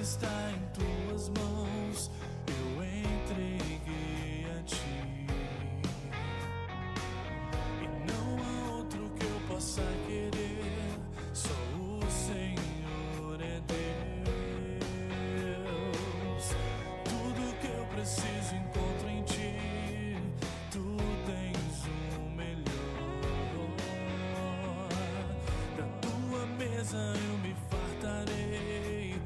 está em tuas mãos, eu entreguei a ti. E não há outro que eu possa querer, só o Senhor é Deus. Tudo que eu preciso encontro em ti, tu tens o melhor. Da tua mesa eu me fartarei,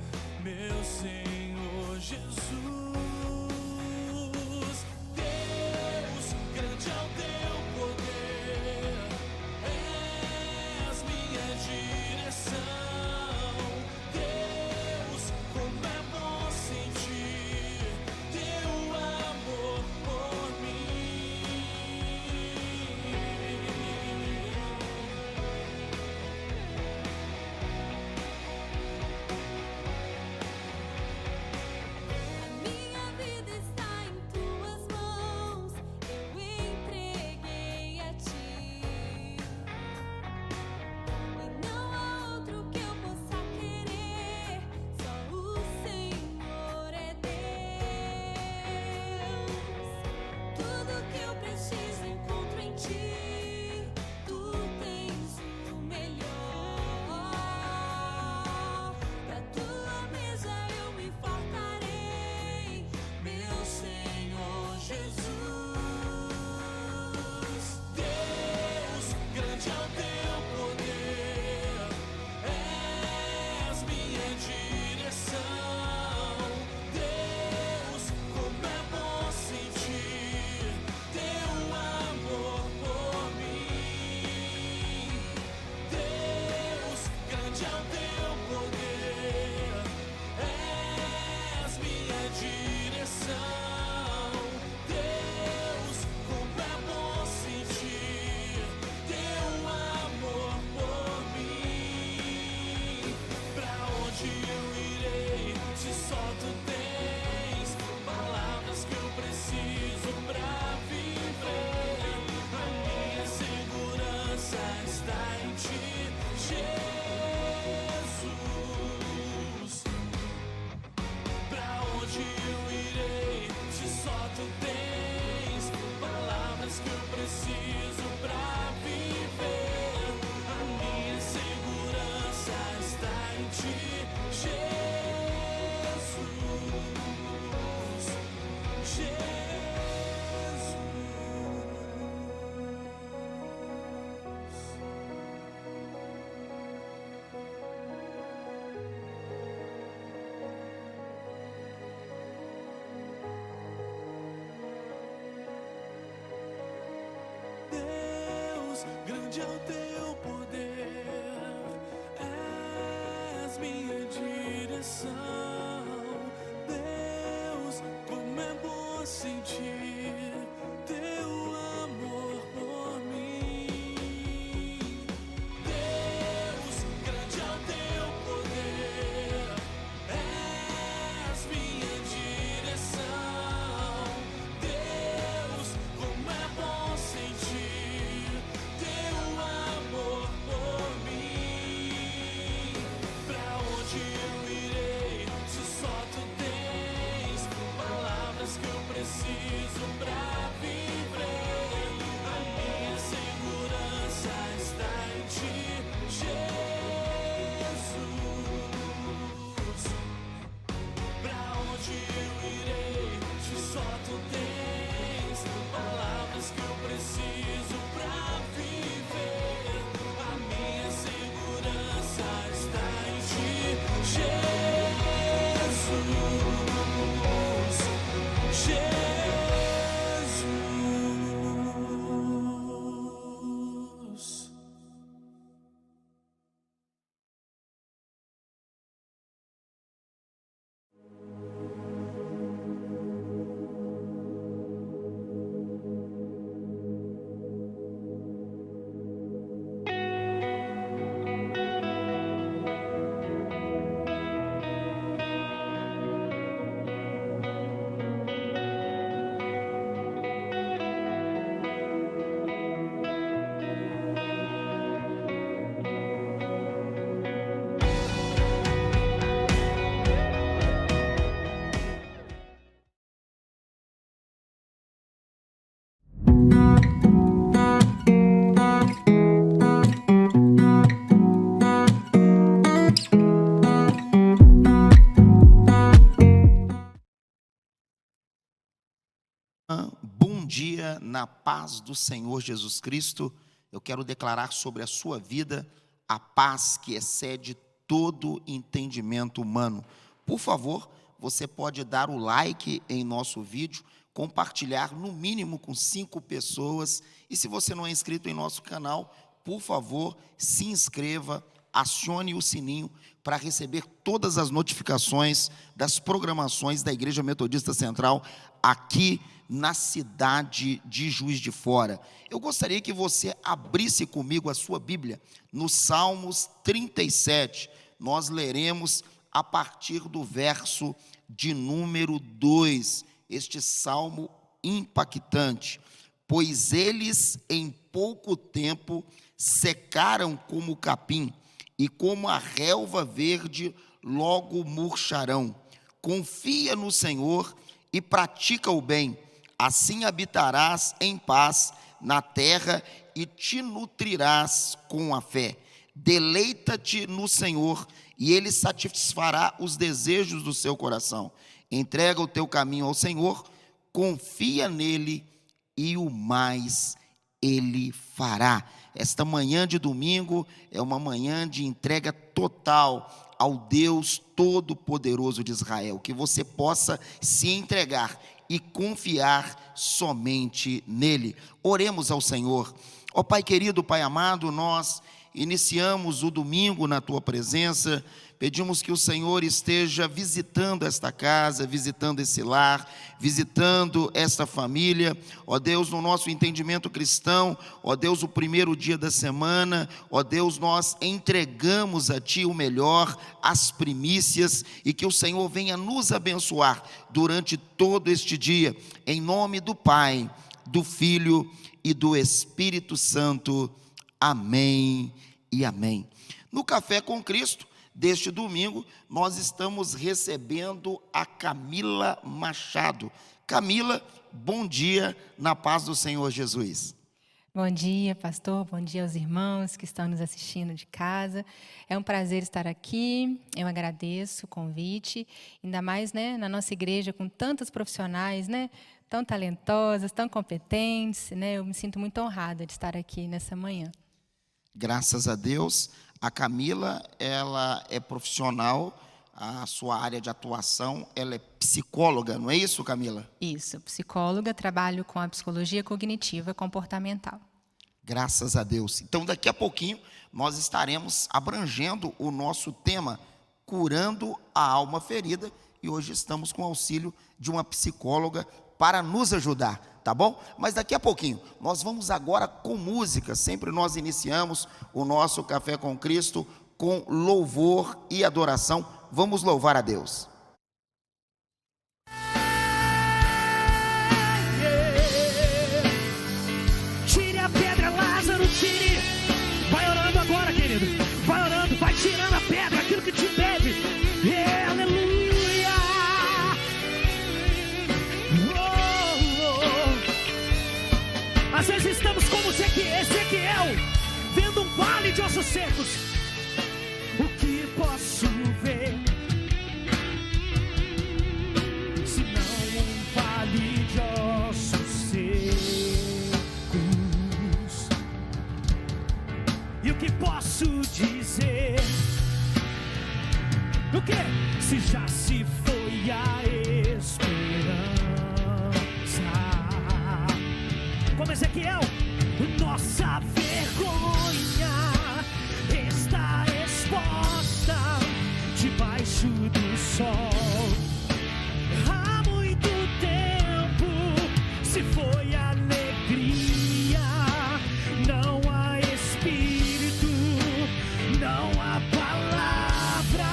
meu Senhor Jesus. Deus, grande é o teu poder, és minha direção. Deus, como é bom sentir teu amor por mim. Minha vida está em tuas mãos, eu entreguei a ti. E não há outro que eu possa querer, só o Senhor é Deus. Tudo que eu preciso encontro em ti, tu tens o melhor. Da tua mesa eu me fartarei, meu Senhor Jesus. Deus, grande é o teu poder, és minha direção. Deus, como é bom sentir teu amor por mim. Deus, grande é o teu poder, és minha direção. Deus, como é bom sentir teu amor por mim. Pra onde eu irei, se só tu tens palavras que eu preciso pra viver? A minha segurança está em ti, Jesus. Pra onde eu irei, se só tu tens palavras que eu preciso pra viver? A minha segurança está em ti, Jesus. Deus, grande é o teu poder, és minha direção. Deus, como é bom sentir teu amor por mim. Deus, grande é o teu poder, és minha direção. Deus, como é bom sentir teu amor por mim. Pra onde eu irei, se só tu tens palavras que eu preciso na paz do Senhor Jesus Cristo, eu quero declarar sobre a sua vida a paz que excede todo entendimento humano. Por favor, você pode dar o like em nosso vídeo, compartilhar no mínimo com 5 pessoas. E se você não é inscrito em nosso canal, por favor, se inscreva, acione o sininho para receber todas as notificações das programações da Igreja Metodista Central aqui na cidade de Juiz de Fora. Eu gostaria que você abrisse comigo a sua Bíblia no Salmos 37. Nós leremos a partir do verso de número 2, este salmo impactante. Pois eles em pouco tempo secaram como o capim, e como a relva verde logo murcharão. Confia no Senhor e pratica o bem, assim habitarás em paz na terra e te nutrirás com a fé. Deleita-te no Senhor e Ele satisfará os desejos do seu coração. Entrega o teu caminho ao Senhor, confia nele e o mais Ele fará. Esta manhã de domingo é uma manhã de entrega total ao Deus Todo-Poderoso de Israel. Que você possa se entregar e confiar somente nele. Oremos ao Senhor. Ó Pai querido, Pai amado, nós iniciamos o domingo na Tua presença. Pedimos que o Senhor esteja visitando esta casa, visitando esse lar, visitando esta família. Ó Deus, no nosso entendimento cristão, ó Deus, o primeiro dia da semana, ó Deus, nós entregamos a Ti o melhor, as primícias, e que o Senhor venha nos abençoar durante todo este dia, em nome do Pai, do Filho e do Espírito Santo. Amém e amém. No Café com Cristo deste domingo, nós estamos recebendo a Camila Machado. Camila, bom dia, na paz do Senhor Jesus. Bom dia, pastor, bom dia aos irmãos que estão nos assistindo de casa. É um prazer estar aqui, eu agradeço o convite, ainda mais, na nossa igreja com tantos profissionais, tão talentosas, tão competentes, eu me sinto muito honrada de estar aqui nessa manhã. Graças a Deus. A Camila, ela é profissional, a sua área de atuação, ela é psicóloga, não é isso, Camila? Isso, psicóloga, trabalho com a psicologia cognitiva comportamental. Graças a Deus. Então, daqui a pouquinho, nós estaremos abrangendo o nosso tema, curando a alma ferida, e hoje estamos com o auxílio de uma psicóloga para nos ajudar, tá bom? Mas daqui a pouquinho, nós vamos agora com música. Sempre nós iniciamos o nosso Café com Cristo com louvor e adoração. Vamos louvar a Deus. Tire a pedra, Lázaro, tire. Vai orando agora, querido. Vai orando, vai tirando a pedra, aquilo que te deve. Aleluia. Às vezes estamos como Ezequiel, vendo um vale de ossos secos. O que posso ver, se não um vale de ossos secos? E o que posso dizer? O que? Se já se foi a esperança. Como Ezequiel, nossa vergonha está exposta debaixo do sol. Há muito tempo se foi alegria, não há espírito, não há palavra.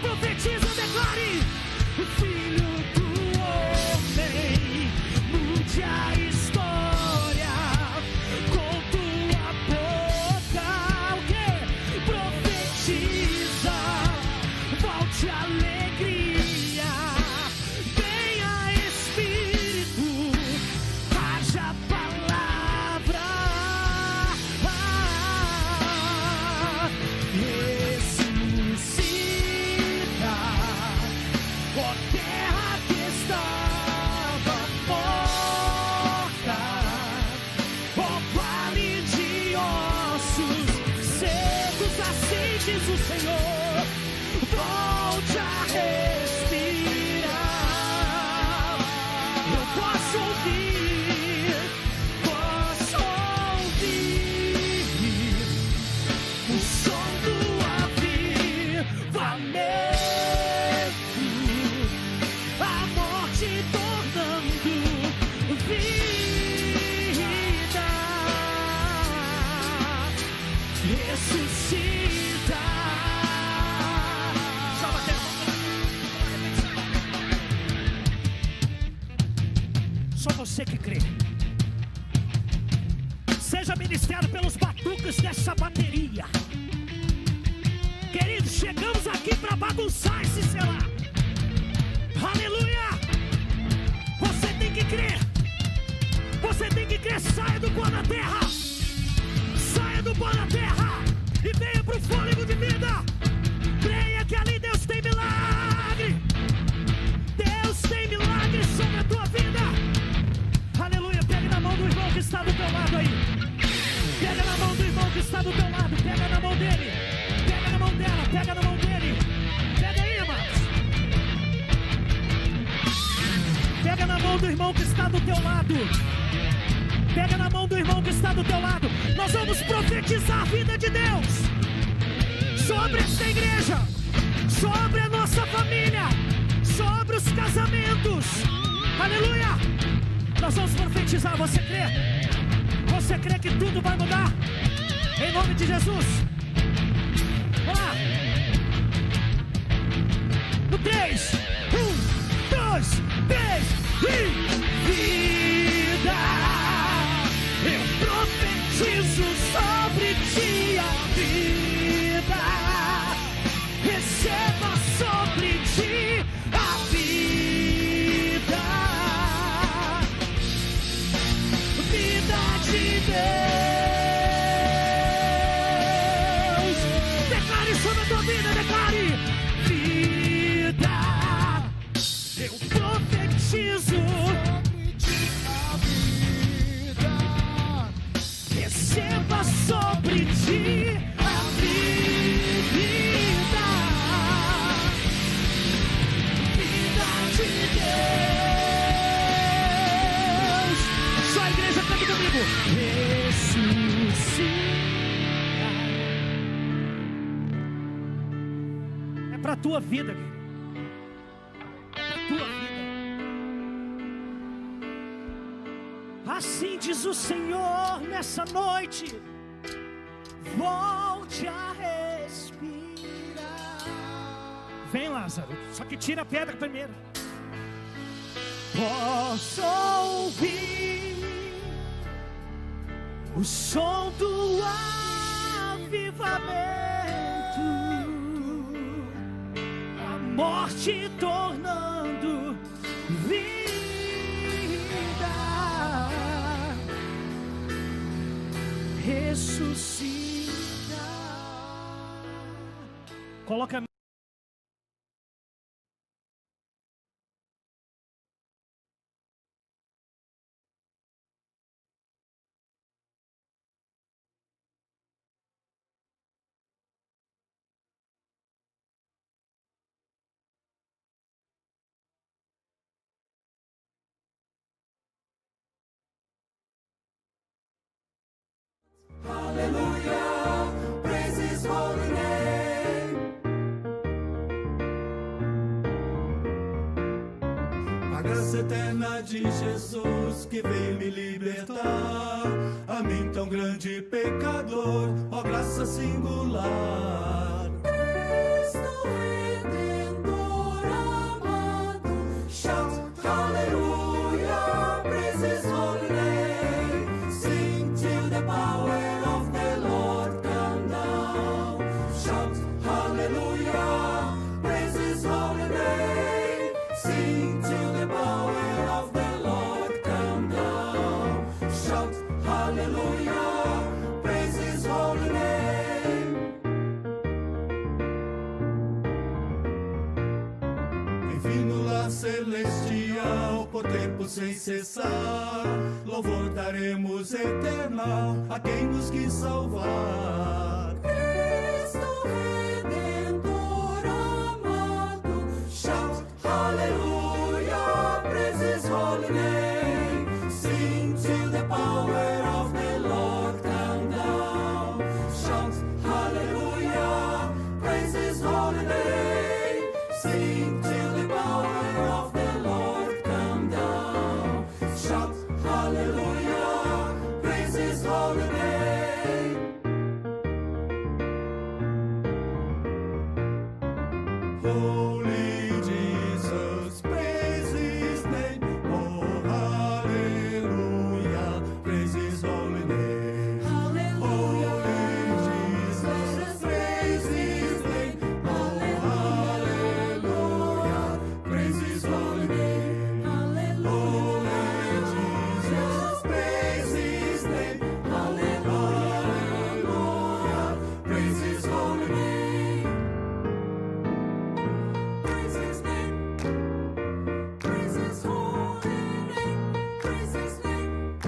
Profetiza, declare, filho do homem, mude a história, profetizo, Senhor, volte a respirar. Eu posso ouvir o som do avivamento, a morte tornando vida, ressuscita. Só você que crê. Seja ministrado pelos batuques dessa bateria. Queridos, chegamos aqui para bagunçar esse celular. Aleluia! Você tem que crer. Você tem que crer. Saia do pó da terra. Saia do pó da terra e venha para o fôlego de vida. Creia que ali Deus tem milagre. Deus tem milagre sobre a tua vida. Aleluia. Pega na mão do irmão que está do teu lado aí. Pega na mão do irmão que está do teu lado. Pega na mão dele. Pega na mão dela. Pega na mão dele. Pega aí, irmãos. Pega na mão do irmão que está do teu lado. Pega na mão do irmão que está do teu lado. Nós vamos profetizar a vida de Deus sobre esta igreja, sobre a nossa família, sobre os casamentos. Aleluia! Nós vamos profetizar. Você crê? Você crê que tudo vai mudar? Em nome de Jesus. Vamos lá. No 3, 1, 2, 3 e vida. Eu profetizo sobre ti a vida. Receba sobre ti a vida. Vida de Deus. Declare sobre a tua vida, declare. Vida. Eu profetizo. Receba sobre ti a vida, vida de Deus. Só a igreja canta comigo. Ressuscita. É pra tua vida, querido. É pra tua vida. Assim diz o Senhor nessa noite. Volte a respirar. Vem, Lázaro, só que tira a pedra primeiro. Posso ouvir o som do avivamento, a morte tornando vida. Ressuscita. Coloca Hallelujah, praise His holy name. A graça eterna de Jesus que veio me libertar, a mim tão grande pecador, ó graça singular. Cristo Redentor amado, shout hallelujah, praise His holy name. Sing till the power of the Lord come down. Shout hallelujah, praise His holy name. Sing till the power of the Lord come down. Shout hallelujah, praise His holy name. Enfim no lar celestial, por tempo sem cessar, louvor daremos eternal a quem nos quis salvar. Cristo Holy Jesus, praise his name. Oh, hallelujah, praise his holy name. Holy Jesus, praise his name. Oh, hallelujah, praise his holy name. Holy Jesus, praise his name. Oh, hallelujah, praise his holy name. Praise his name. Praise his holy name. Praise his name.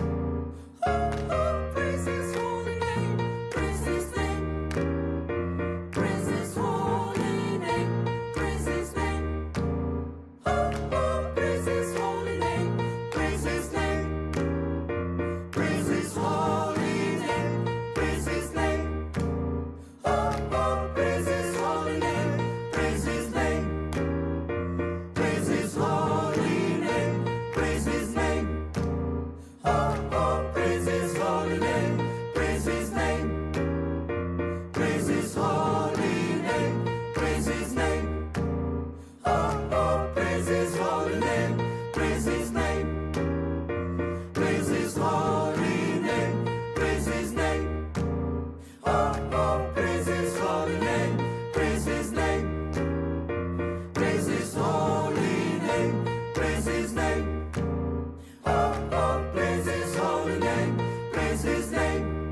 Oh, praise his holy name. Praise his name. Praise his holy name. Praise his name. Oh, praise his holy name. Praise his name. Praise his holy name. Praise his name. Oh, praise his holy name. Praise his name. Praise his holy name. Praise his name. Oh, praise his holy name. Praise his name. Praise his holy name. Praise his name. Oh, praise his holy name. Praise his name. Praise his holy name. Praise his name. Oh, praise his holy name. Praise his name. Praise his holy name. Praise his name. Oh, praise his holy name. Praise his name.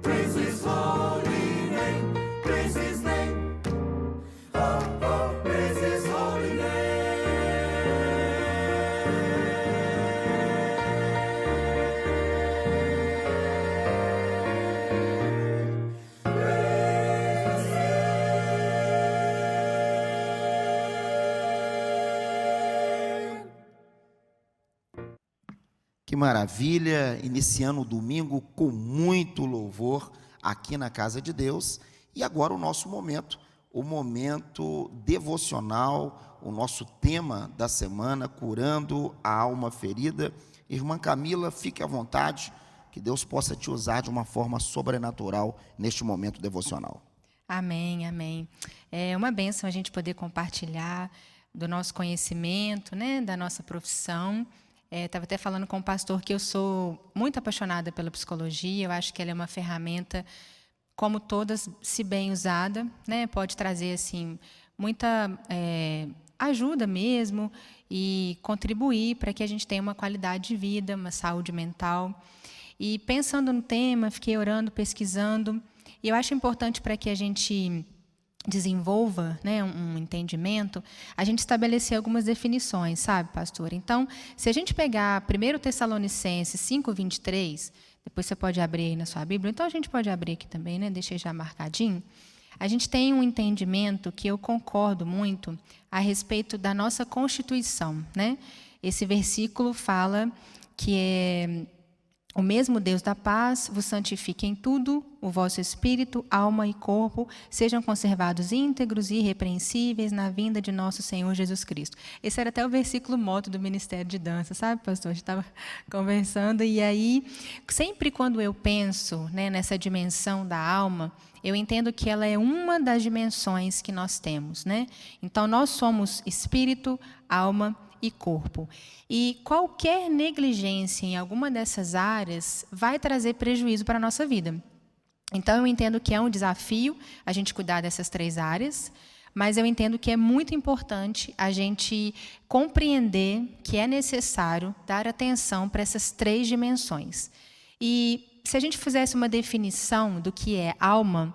Praise his holy name. Praise his name. Oh, praise his holy name. Que maravilha, iniciando o domingo com muito louvor aqui na casa de Deus. E agora o nosso momento, o momento devocional, o nosso tema da semana, curando a alma ferida. Irmã Camila, fique à vontade, que Deus possa te usar de uma forma sobrenatural neste momento devocional. Amém, amém. É uma bênção a gente poder compartilhar do nosso conhecimento, né, da nossa profissão. Estava até falando com o pastor que eu sou muito apaixonada pela psicologia. Eu acho que ela é uma ferramenta, como todas, se bem usada, né, pode trazer assim muita ajuda mesmo e contribuir para que a gente tenha uma qualidade de vida, uma saúde mental. E pensando no tema, fiquei orando, pesquisando, e eu acho importante para que a gente desenvolva, né, um entendimento, a gente estabelecer algumas definições, sabe, pastor? Então, se a gente pegar 1 Tessalonicenses 5:23, depois você pode abrir aí na sua Bíblia, então a gente pode abrir aqui também, né, deixei já marcadinho. A gente tem um entendimento que eu concordo muito a respeito da nossa Constituição, né? Esse versículo fala que o mesmo Deus da paz vos santifique em tudo, o vosso espírito, alma e corpo sejam conservados íntegros e irrepreensíveis na vinda de nosso Senhor Jesus Cristo. Esse era até o versículo moto do Ministério de Dança, sabe, pastor? A gente estava conversando, e aí, sempre quando eu penso, né, nessa dimensão da alma, eu entendo que ela é uma das dimensões que nós temos, né? Então, nós somos espírito, alma e corpo. E qualquer negligência em alguma dessas áreas vai trazer prejuízo para a nossa vida. Então, eu entendo que é um desafio a gente cuidar dessas 3 áreas, mas eu entendo que é muito importante a gente compreender que é necessário dar atenção para essas 3 dimensões. E se a gente fizesse uma definição do que é alma,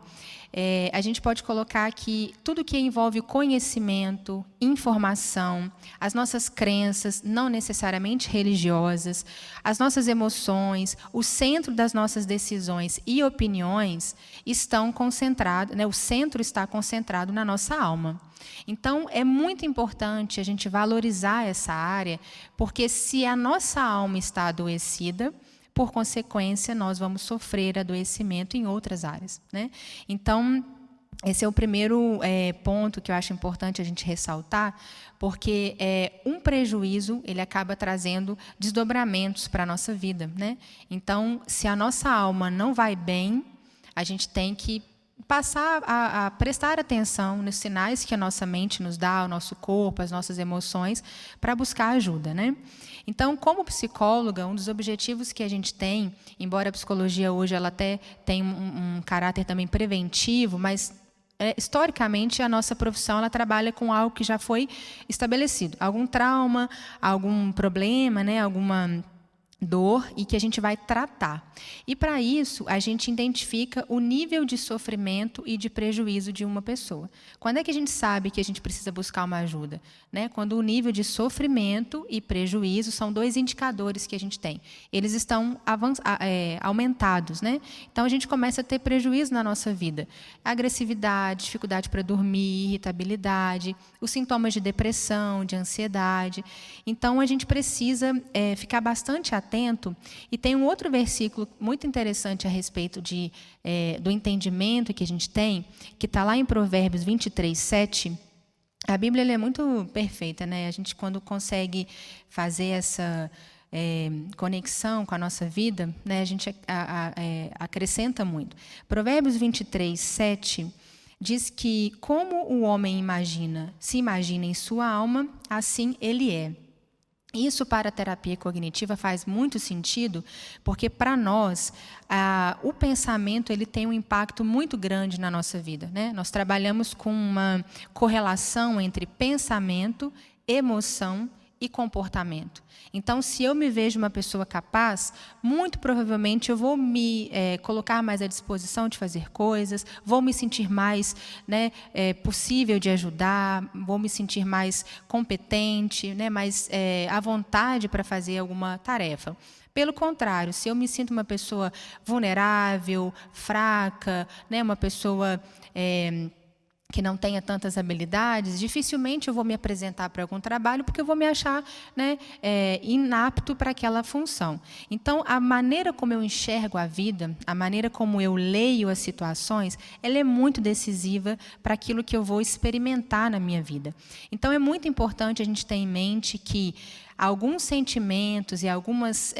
a gente pode colocar aqui tudo que envolve conhecimento, informação, as nossas crenças, não necessariamente religiosas, as nossas emoções, o centro das nossas decisões e opiniões estão concentrados, né, o centro está concentrado na nossa alma. Então, é muito importante a gente valorizar essa área, porque se a nossa alma está adoecida, por consequência, nós vamos sofrer adoecimento em outras áreas, né? Então, esse é o primeiro ponto que eu acho importante a gente ressaltar, porque um prejuízo ele acaba trazendo desdobramentos para a nossa vida, né? Então, se a nossa alma não vai bem, a gente tem que passar a prestar atenção nos sinais que a nossa mente nos dá, o nosso corpo, as nossas emoções, para buscar ajuda, né? Então, como psicóloga, um dos objetivos que a gente tem, embora a psicologia hoje ela até tem um caráter também preventivo, mas historicamente a nossa profissão ela trabalha com algo que já foi estabelecido, algum trauma, algum problema, né, alguma dor, e que a gente vai tratar. E para isso, a gente identifica o nível de sofrimento e de prejuízo de uma pessoa. Quando é que a gente sabe que a gente precisa buscar uma ajuda? Né? Quando o nível de sofrimento e prejuízo são 2 indicadores que a gente tem. Eles estão aumentados, né? Então, a gente começa a ter prejuízo na nossa vida. Agressividade, dificuldade para dormir, irritabilidade, os sintomas de depressão, de ansiedade. Então, a gente precisa ficar bastante atento. E tem um outro versículo muito interessante a respeito do entendimento que a gente tem, que está lá em Provérbios 23, 7. A Bíblia ela é muito perfeita, né? A gente, quando consegue fazer essa conexão com a nossa vida, né, a gente acrescenta muito. Provérbios 23, 7 diz que, como o homem se imagina em sua alma, assim ele é. Isso para a terapia cognitiva faz muito sentido, porque para nós o pensamento ele tem um impacto muito grande na nossa vida, né? Nós trabalhamos com uma correlação entre pensamento, emoção e comportamento. Então, se eu me vejo uma pessoa capaz, muito provavelmente eu vou me colocar mais à disposição de fazer coisas, vou me sentir mais, né, possível de ajudar, vou me sentir mais competente, né, mais à vontade para fazer alguma tarefa. Pelo contrário, se eu me sinto uma pessoa vulnerável, fraca, né, uma pessoa que não tenha tantas habilidades, dificilmente eu vou me apresentar para algum trabalho, porque eu vou me achar, né, inapto para aquela função. Então, a maneira como eu enxergo a vida, a maneira como eu leio as situações, ela é muito decisiva para aquilo que eu vou experimentar na minha vida. Então, é muito importante a gente ter em mente que alguns sentimentos e algumas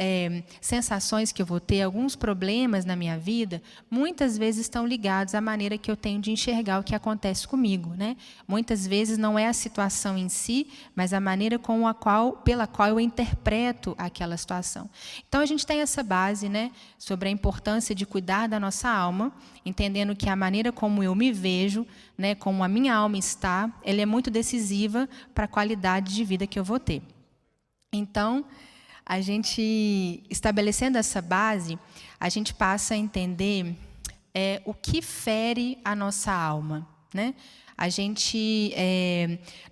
sensações que eu vou ter, alguns problemas na minha vida, muitas vezes estão ligados à maneira que eu tenho de enxergar o que acontece comigo, né? Muitas vezes não é a situação em si, mas a maneira pela qual eu interpreto aquela situação. Então, a gente tem essa base, né, sobre a importância de cuidar da nossa alma, entendendo que a maneira como eu me vejo, né, como a minha alma está, ela é muito decisiva para a qualidade de vida que eu vou ter. Então, a gente, estabelecendo essa base, a gente passa a entender o que fere a nossa alma, né? A gente,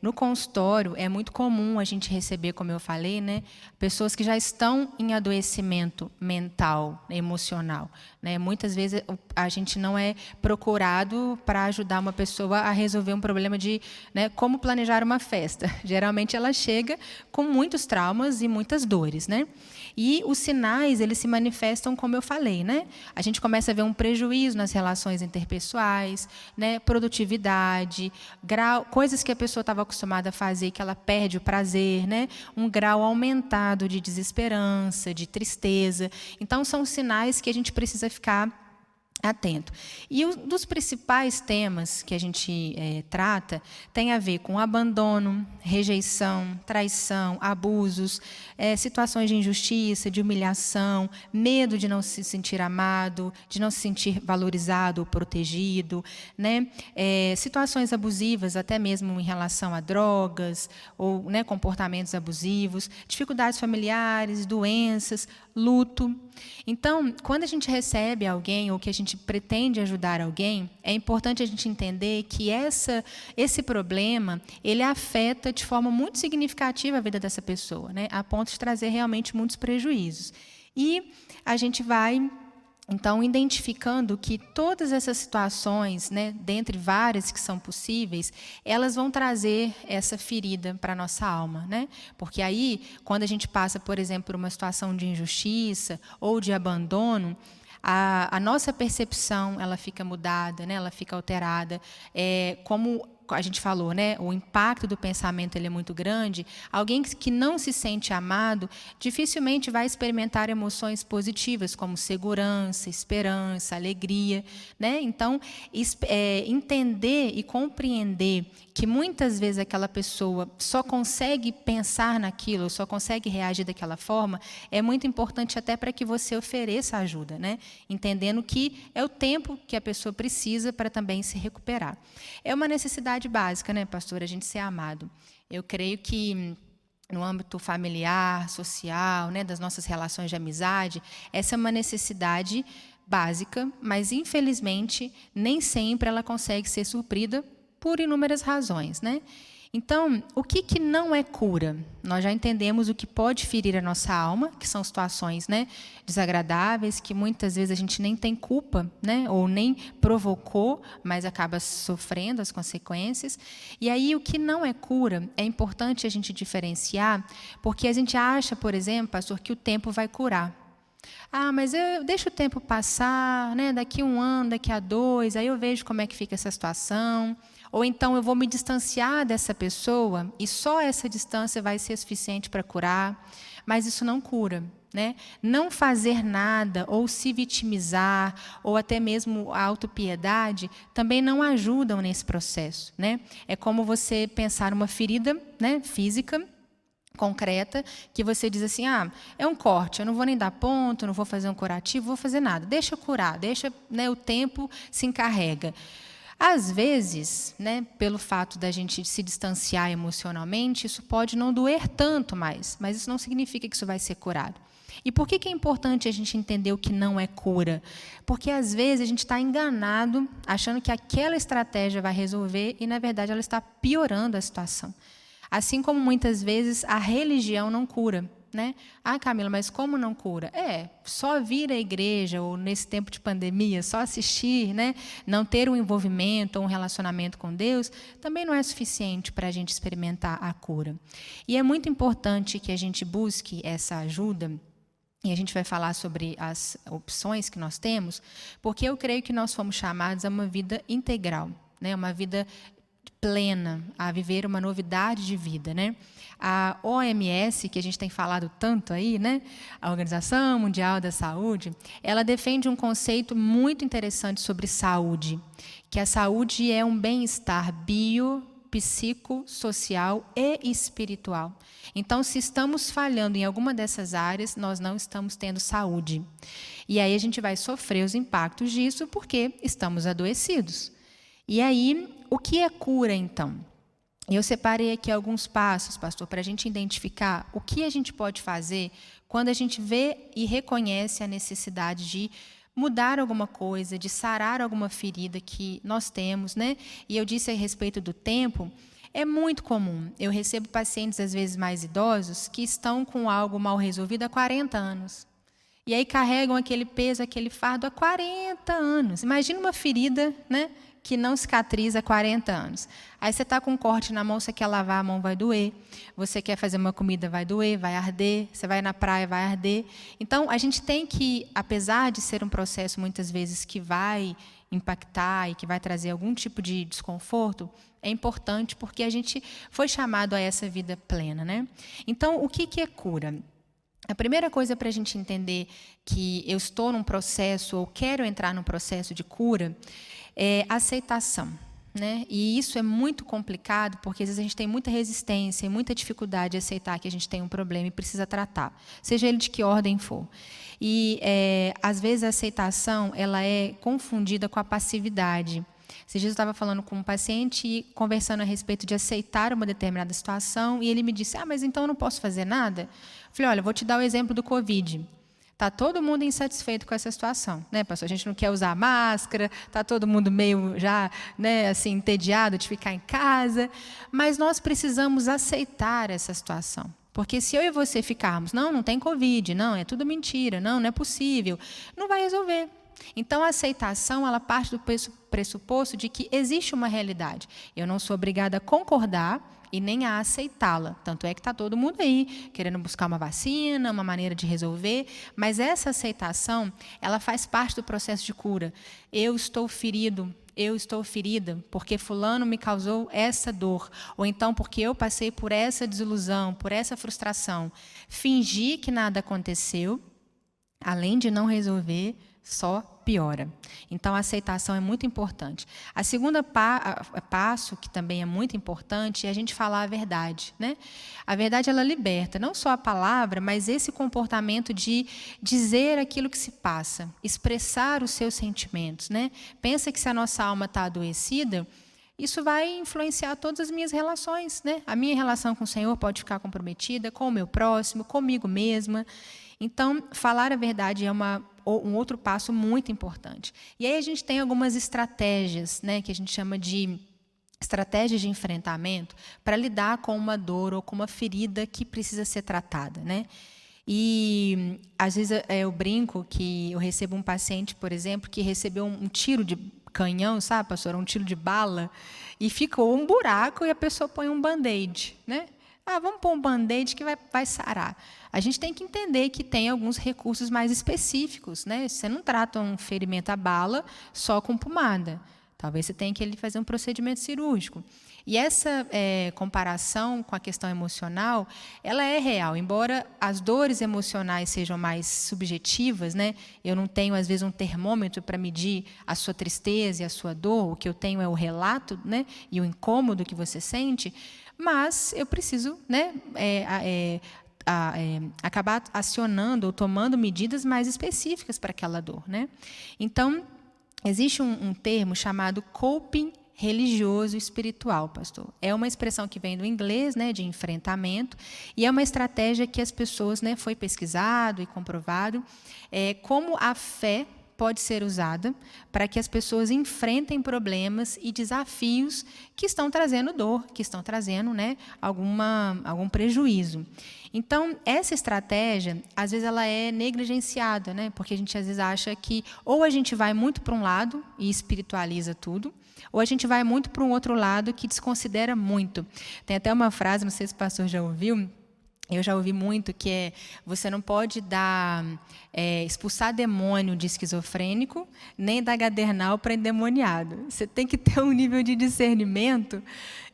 no consultório, é muito comum a gente receber, como eu falei, né, pessoas que já estão em adoecimento mental, emocional, né? Muitas vezes a gente não é procurado para ajudar uma pessoa a resolver um problema de, né, como planejar uma festa. Geralmente ela chega com muitos traumas e muitas dores, né? E os sinais, eles se manifestam, como eu falei, né? A gente começa a ver um prejuízo nas relações interpessoais, né, produtividade, coisas que a pessoa estava acostumada a fazer, que ela perde o prazer, né? Um grau aumentado de desesperança, de tristeza. Então, são sinais que a gente precisa ficar atento. E um dos principais temas que a gente trata tem a ver com abandono, rejeição, traição, abusos, situações de injustiça, de humilhação, medo de não se sentir amado, de não se sentir valorizado ou protegido, né? Situações abusivas, até mesmo em relação a drogas ou, né, comportamentos abusivos, dificuldades familiares, doenças, luto. Então, quando a gente recebe alguém ou que a gente pretende ajudar alguém, é importante a gente entender que esse problema, ele afeta de forma muito significativa a vida dessa pessoa, né? A ponto de trazer realmente muitos prejuízos. E a gente vai, então, identificando que todas essas situações, né, dentre várias que são possíveis, elas vão trazer essa ferida para a nossa alma, né? Porque aí, quando a gente passa, por exemplo, por uma situação de injustiça ou de abandono, a nossa percepção ela fica mudada, né? Ela fica alterada. Como a gente falou, né? O impacto do pensamento ele é muito grande. Alguém que não se sente amado dificilmente vai experimentar emoções positivas, como segurança, esperança, alegria, né? Então, entender e compreender que muitas vezes aquela pessoa só consegue pensar naquilo, só consegue reagir daquela forma, é muito importante até para que você ofereça ajuda, né? Entendendo que é o tempo que a pessoa precisa para também se recuperar. É uma necessidade básica, né, pastor, a gente ser amado. Eu creio que no âmbito familiar, social, né, das nossas relações de amizade, essa é uma necessidade básica, mas infelizmente nem sempre ela consegue ser suprida por inúmeras razões, né? Então, o que não é cura? Nós já entendemos o que pode ferir a nossa alma, que são situações, né, desagradáveis, que muitas vezes a gente nem tem culpa, né, ou nem provocou, mas acaba sofrendo as consequências. E aí, o que não é cura, é importante a gente diferenciar, porque a gente acha, por exemplo, pastor, que o tempo vai curar. Ah, mas eu deixo o tempo passar, né? Daqui 1 ano, daqui a 2, aí eu vejo como é que fica essa situação. Ou então eu vou me distanciar dessa pessoa e só essa distância vai ser suficiente para curar. Mas isso não cura, né? Não fazer nada ou se vitimizar ou até mesmo a autopiedade também não ajudam nesse processo, né? É como você pensar numa ferida, né, física, concreta, que você diz assim, é um corte, eu não vou nem dar ponto, não vou fazer um curativo, vou fazer nada, deixa eu curar, deixa, né, o tempo se encarrega. Às vezes, né, pelo fato da gente se distanciar emocionalmente, isso pode não doer tanto mais, mas isso não significa que isso vai ser curado. E por que é importante a gente entender o que não é cura? Porque, às vezes, a gente está enganado, achando que aquela estratégia vai resolver e, na verdade, ela está piorando a situação. Assim como, muitas vezes, a religião não cura, né? Ah, Camila, mas como não cura? Só vir à igreja, ou nesse tempo de pandemia, só assistir, né? Não ter um envolvimento ou um relacionamento com Deus, também não é suficiente para a gente experimentar a cura. E é muito importante que a gente busque essa ajuda, e a gente vai falar sobre as opções que nós temos, porque eu creio que nós fomos chamados a uma vida integral, né? Uma vida plena, a viver uma novidade de vida, né? A OMS, que a gente tem falado tanto aí, né? A Organização Mundial da Saúde, ela defende um conceito muito interessante sobre saúde, que a saúde é um bem-estar psicossocial e espiritual. Então, se estamos falhando em alguma dessas áreas, nós não estamos tendo saúde. E aí a gente vai sofrer os impactos disso porque estamos adoecidos. E aí, o que é cura, então? Eu separei aqui alguns passos, pastor, para a gente identificar o que a gente pode fazer quando a gente vê e reconhece a necessidade de mudar alguma coisa, de sarar alguma ferida que nós temos, né? E eu disse a respeito do tempo, é muito comum. Eu recebo pacientes, às vezes, mais idosos, que estão com algo mal resolvido há 40 anos. E aí carregam aquele peso, aquele fardo há 40 anos. Imagina uma ferida, né, que não cicatriza há 40 anos. Aí você está com um corte na mão, você quer lavar a mão, vai doer. Você quer fazer uma comida, vai doer, vai arder. Você vai na praia, vai arder. Então, a gente tem que, apesar de ser um processo, muitas vezes, que vai impactar e que vai trazer algum tipo de desconforto, é importante porque a gente foi chamado a essa vida plena, né? Então, o que é cura? A primeira coisa para a gente entender que eu estou num processo ou quero entrar num processo de cura é aceitação, né? E isso é muito complicado porque às vezes a gente tem muita resistência e muita dificuldade de aceitar que a gente tem um problema e precisa tratar, seja ele de que ordem for. E às vezes a aceitação ela é confundida com a passividade. Esses dias eu estava falando com um paciente e conversando a respeito de aceitar uma determinada situação e ele me disse, mas então eu não posso fazer nada? Eu falei, olha, eu vou te dar o exemplo do Covid. Está todo mundo insatisfeito com essa situação, né, pastor? A gente não quer usar máscara, está todo mundo meio já, né, assim, entediado de ficar em casa, mas nós precisamos aceitar essa situação. Porque se eu e você ficarmos, não tem Covid, não, é tudo mentira, não é possível, não vai resolver. Então, a aceitação, ela parte do pressuposto de que existe uma realidade. Eu não sou obrigada a concordar e nem a aceitá-la. Tanto é que está todo mundo aí, querendo buscar uma vacina, uma maneira de resolver, mas essa aceitação, ela faz parte do processo de cura. Eu estou ferido, eu estou ferida porque fulano me causou essa dor, ou então porque eu passei por essa desilusão, por essa frustração. Fingir que nada aconteceu, além de não resolver, só piora. Então, a aceitação é muito importante. A segunda passo, que também é muito importante, é a gente falar a verdade, né? A verdade, ela liberta, não só a palavra, mas esse comportamento de dizer aquilo que se passa, expressar os seus sentimentos, né? Pensa que se a nossa alma está adoecida, isso vai influenciar todas as minhas relações, né? A minha relação com o Senhor pode ficar comprometida, com o meu próximo, comigo mesma. Então, falar a verdade é um outro passo muito importante. E aí a gente tem algumas estratégias, né, que a gente chama de estratégias de enfrentamento para lidar com uma dor ou com uma ferida que precisa ser tratada, né? E às vezes eu brinco que eu recebo um paciente, por exemplo, que recebeu um tiro de canhão, sabe, pastor? Um tiro de bala, e ficou um buraco e a pessoa põe um band-aid, né? Vamos pôr um band-aid que vai sarar. A gente tem que entender que tem alguns recursos mais específicos, né? Você não trata um ferimento a bala só com pomada. Talvez você tenha que fazer um procedimento cirúrgico. E essa comparação com a questão emocional, ela é real. Embora as dores emocionais sejam mais subjetivas, né? Eu não tenho, às vezes, um termômetro para medir a sua tristeza e a sua dor. O que eu tenho é o relato, né? E o incômodo que você sente. Mas eu preciso, né, acabar acionando ou tomando medidas mais específicas para aquela dor, né? Então, existe um termo chamado coping religioso espiritual, pastor. É uma expressão que vem do inglês, né, de enfrentamento, e é uma estratégia que as pessoas, né, foi pesquisado e comprovado, como a fé pode ser usada para que as pessoas enfrentem problemas e desafios que estão trazendo dor, que estão trazendo, né, algum prejuízo. Então, essa estratégia, às vezes, ela é negligenciada, né, porque a gente, às vezes, acha que ou a gente vai muito para um lado e espiritualiza tudo, ou a gente vai muito para um outro lado que desconsidera muito. Tem até uma frase, não sei se o pastor já ouviu, eu já ouvi muito, que é: você não pode expulsar demônio de esquizofrênico, nem dar gadernal para endemoniado. Você tem que ter um nível de discernimento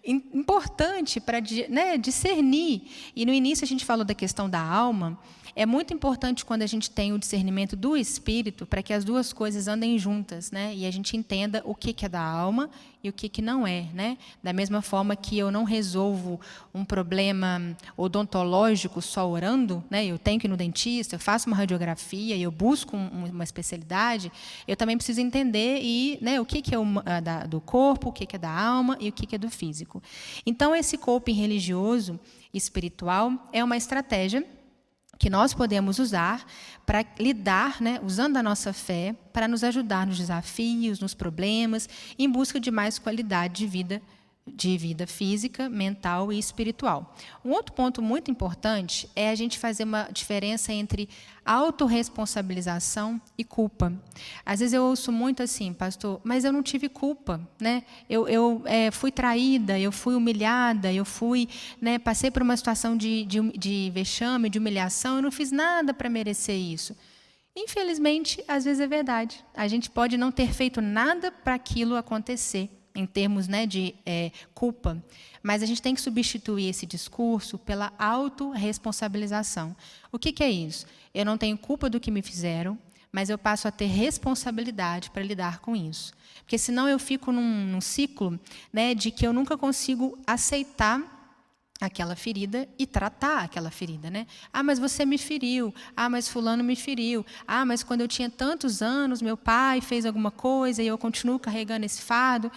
importante para, né, discernir. E no início a gente falou da questão da alma. É muito importante quando a gente tem o discernimento do espírito para que as duas coisas andem juntas, né? E a gente entenda o que é da alma e o que não é, né? Da mesma forma que eu não resolvo um problema odontológico só orando, né? Eu tenho que ir no dentista, eu faço uma radiografia, eu busco uma especialidade, eu também preciso entender né, o que é do corpo, o que é da alma e o que é do físico. Então, esse coping religioso espiritual é uma estratégia que nós podemos usar para lidar, né, usando a nossa fé, para nos ajudar nos desafios, nos problemas, em busca de mais qualidade de vida física, mental e espiritual. Um outro ponto muito importante é a gente fazer uma diferença entre autorresponsabilização e culpa. Às vezes eu ouço muito assim: pastor, mas eu não tive culpa, né? Eu fui traída, eu fui humilhada, eu né, passei por uma situação de vexame, de humilhação, eu não fiz nada para merecer isso. Infelizmente, às vezes é verdade. A gente pode não ter feito nada para aquilo acontecer, em termos, né, de culpa. Mas a gente tem que substituir esse discurso pela autorresponsabilização. O que é isso? Eu não tenho culpa do que me fizeram, mas eu passo a ter responsabilidade para lidar com isso. Porque senão eu fico num ciclo, né, de que eu nunca consigo aceitar aquela ferida e tratar aquela ferida, né? Mas você me feriu. Mas fulano me feriu. Mas quando eu tinha tantos anos, meu pai fez alguma coisa e eu continuo carregando esse fardo.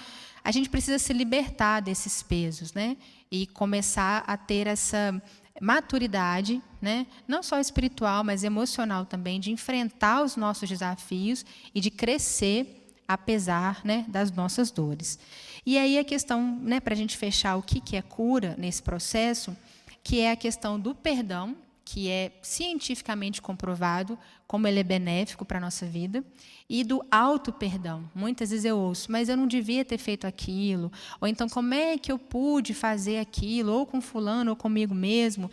A gente precisa se libertar desses pesos, né? E começar a ter essa maturidade, né? Não só espiritual, mas emocional também, de enfrentar os nossos desafios e de crescer apesar, né, das nossas dores. E aí a questão, né, para a gente fechar o que é cura nesse processo, que é a questão do perdão, que é cientificamente comprovado como ele é benéfico para a nossa vida, e do auto-perdão. Muitas vezes eu ouço: mas eu não devia ter feito aquilo, ou então como é que eu pude fazer aquilo, ou com fulano, ou comigo mesmo.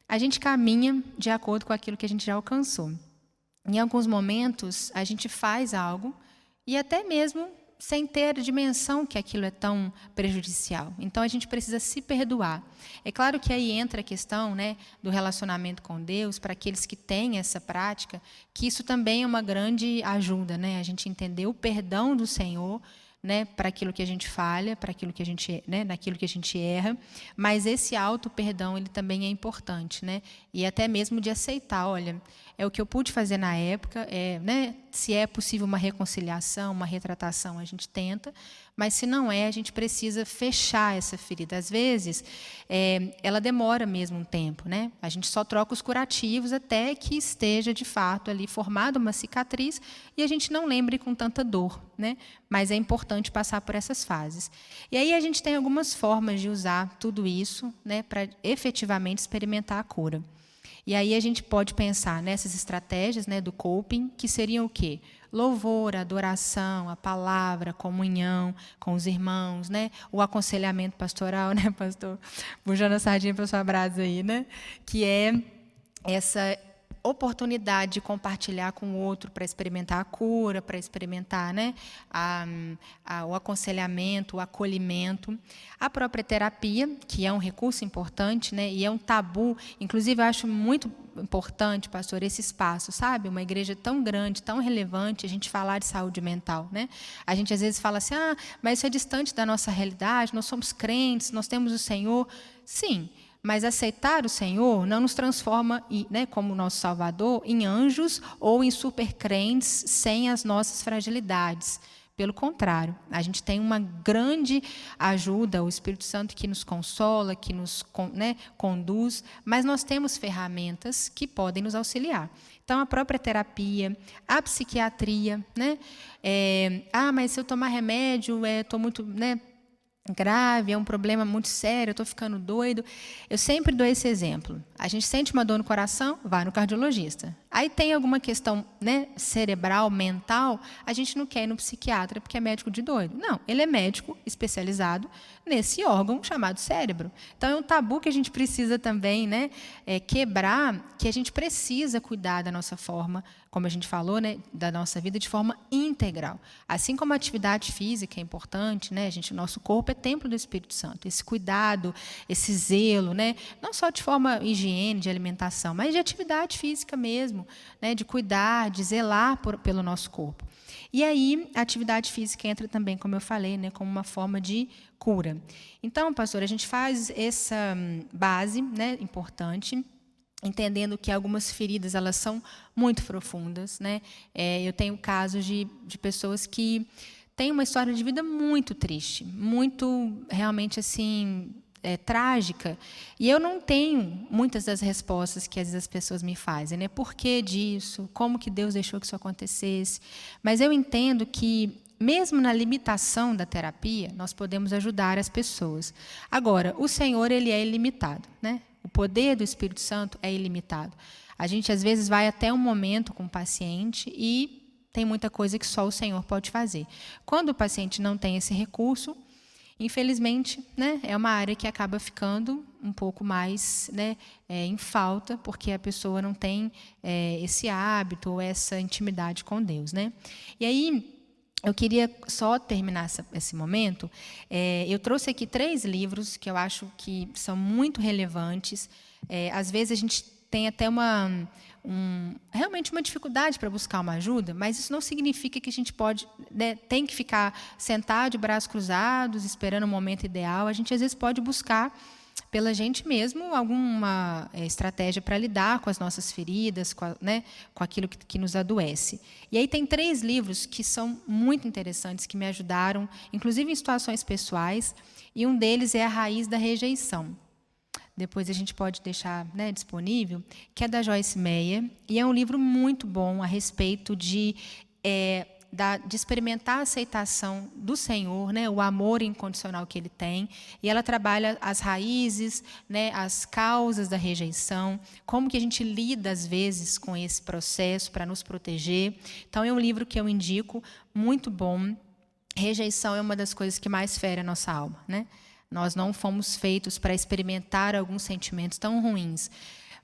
A gente caminha de acordo com aquilo que a gente já alcançou. Em alguns momentos, a gente faz algo, e até mesmo sem ter a dimensão que aquilo é tão prejudicial. Então, a gente precisa se perdoar. É claro que aí entra a questão, né, do relacionamento com Deus, para aqueles que têm essa prática, que isso também é uma grande ajuda, né, a gente entender o perdão do Senhor, né, para aquilo que a gente falha, para aquilo que a gente, né, naquilo que a gente erra, mas esse auto-perdão, ele também é importante, né, e até mesmo de aceitar, olha, é o que eu pude fazer na época, né, se é possível uma reconciliação, uma retratação, a gente tenta, mas se não é, a gente precisa fechar essa ferida. Às vezes, ela demora mesmo um tempo, né? A gente só troca os curativos até que esteja, de fato, ali formada uma cicatriz e a gente não lembre com tanta dor, né? Mas é importante passar por essas fases. E aí a gente tem algumas formas de usar tudo isso, né, para efetivamente experimentar a cura. E aí a gente pode pensar nessas estratégias, né, do coping, que seriam o quê? Louvor, adoração, a palavra, a comunhão com os irmãos, né? O aconselhamento pastoral, né, pastor? Puxando a sardinha para sua brasa aí, né? Que é essa oportunidade de compartilhar com o outro para experimentar a cura, para experimentar, né, o aconselhamento, o acolhimento, a própria terapia, que é um recurso importante, né, e é um tabu. Inclusive, eu acho muito importante, pastor, esse espaço, sabe? Uma igreja tão grande, tão relevante, a gente falar de saúde mental, né? A gente às vezes fala assim, mas isso é distante da nossa realidade, nós somos crentes, nós temos o Senhor. Sim, mas aceitar o Senhor não nos transforma, né, como nosso Salvador, em anjos ou em supercrentes sem as nossas fragilidades. Pelo contrário, a gente tem uma grande ajuda, o Espírito Santo que nos consola, que nos, né, conduz, mas nós temos ferramentas que podem nos auxiliar. Então, a própria terapia, a psiquiatria, né? Mas se eu tomar remédio, estou muito, né, grave, é um problema muito sério, eu estou ficando doido. Eu sempre dou esse exemplo. A gente sente uma dor no coração, vai no cardiologista. Aí tem alguma questão, né, cerebral, mental, a gente não quer ir no psiquiatra porque é médico de doido. Não, ele é médico especializado nesse órgão chamado cérebro. Então, é um tabu que a gente precisa também, né, quebrar, que a gente precisa cuidar da nossa forma, como a gente falou, né, da nossa vida de forma integral. Assim como a atividade física é importante, né, o nosso corpo é templo do Espírito Santo. Esse cuidado, esse zelo, né, não só de forma higiene, de alimentação, mas de atividade física mesmo, né, de cuidar, de zelar pelo nosso corpo. E aí, a atividade física entra também, como eu falei, né, como uma forma de cura. Então, pastor, a gente faz essa base, né, importante, entendendo que algumas feridas elas são muito profundas, né? Eu tenho casos de pessoas que têm uma história de vida muito triste, muito realmente assim trágica, e eu não tenho muitas das respostas que às vezes as pessoas me fazem, né? Por que disso? Como que Deus deixou que isso acontecesse? Mas eu entendo que mesmo na limitação da terapia, nós podemos ajudar as pessoas. Agora, o Senhor, ele é ilimitado, né? O poder do Espírito Santo é ilimitado. A gente, às vezes, vai até um momento com o paciente e tem muita coisa que só o Senhor pode fazer. Quando o paciente não tem esse recurso, infelizmente, né, é uma área que acaba ficando um pouco mais, né, em falta, porque a pessoa não tem esse hábito ou essa intimidade com Deus, né? E aí, eu queria só terminar esse momento. Eu trouxe aqui 3 livros que eu acho que são muito relevantes. Às vezes a gente tem até realmente uma dificuldade para buscar uma ajuda, mas isso não significa que a gente tem que ficar sentado de braços cruzados, esperando o momento ideal. A gente às vezes pode buscar pela gente mesmo alguma estratégia para lidar com as nossas feridas, com aquilo que nos adoece. E aí tem 3 livros que são muito interessantes, que me ajudaram, inclusive em situações pessoais, e um deles é A Raiz da Rejeição. Depois a gente pode deixar, né, disponível, que é da Joyce Meyer, e é um livro muito bom a respeito de experimentar a aceitação do Senhor, né, o amor incondicional que Ele tem, e ela trabalha as raízes, né, as causas da rejeição, como que a gente lida às vezes com esse processo para nos proteger. Então é um livro que eu indico, muito bom. Rejeição é uma das coisas que mais fere a nossa alma, né? Nós não fomos feitos para experimentar alguns sentimentos tão ruins.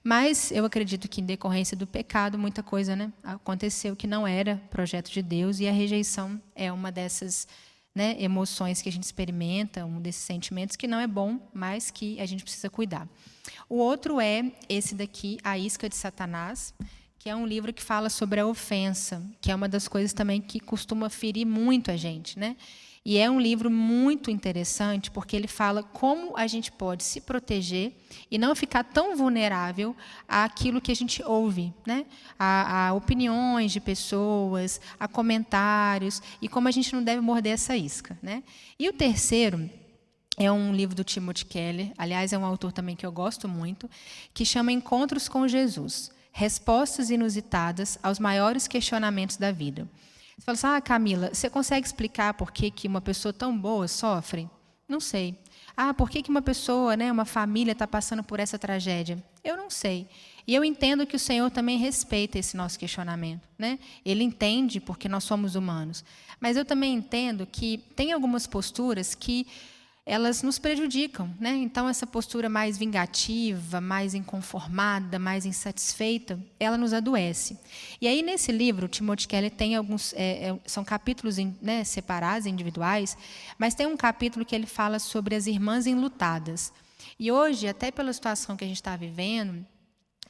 Mas eu acredito que, em decorrência do pecado, muita coisa, né, aconteceu que não era projeto de Deus, e a rejeição é uma dessas, né, emoções que a gente experimenta, um desses sentimentos que não é bom, mas que a gente precisa cuidar. O outro é esse daqui, A Isca de Satanás, que é um livro que fala sobre a ofensa, que é uma das coisas também que costuma ferir muito a gente, né? E é um livro muito interessante, porque ele fala como a gente pode se proteger e não ficar tão vulnerável àquilo que a gente ouve, né? A opiniões de pessoas, a comentários, e como a gente não deve morder essa isca, né? E o terceiro é um livro do Timothy Keller, aliás, é um autor também que eu gosto muito, que chama Encontros com Jesus, Respostas Inusitadas aos Maiores Questionamentos da Vida. Você fala assim, Camila, você consegue explicar por que uma pessoa tão boa sofre? Não sei. Por que uma pessoa, né, uma família está passando por essa tragédia? Eu não sei. E eu entendo que o Senhor também respeita esse nosso questionamento, né? Ele entende porque nós somos humanos. Mas eu também entendo que tem algumas posturas que elas nos prejudicam, né? Então, essa postura mais vingativa, mais inconformada, mais insatisfeita, ela nos adoece. E aí, nesse livro, o Timothy Keller tem alguns... são capítulos, né, separados, individuais, mas tem um capítulo que ele fala sobre as irmãs enlutadas. E hoje, até pela situação que a gente está vivendo,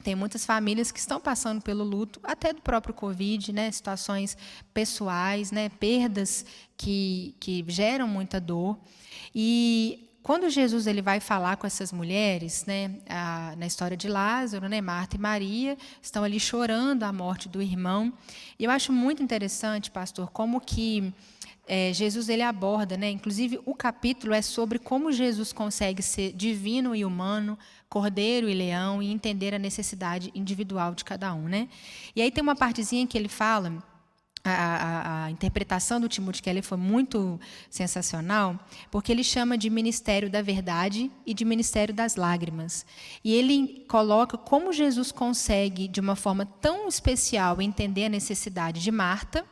tem muitas famílias que estão passando pelo luto, até do próprio Covid, né? Situações pessoais, né? Perdas que geram muita dor. E quando Jesus ele vai falar com essas mulheres, né, na história de Lázaro, né, Marta e Maria estão ali chorando a morte do irmão. E eu acho muito interessante, pastor, como que Jesus ele aborda, né, inclusive o capítulo é sobre como Jesus consegue ser divino e humano, cordeiro e leão, e entender a necessidade individual de cada um, né? E aí tem uma partezinha que ele fala... A interpretação do Timothy Keller foi muito sensacional, porque ele chama de ministério da verdade e de ministério das lágrimas. E ele coloca como Jesus consegue, de uma forma tão especial, entender a necessidade de Marta,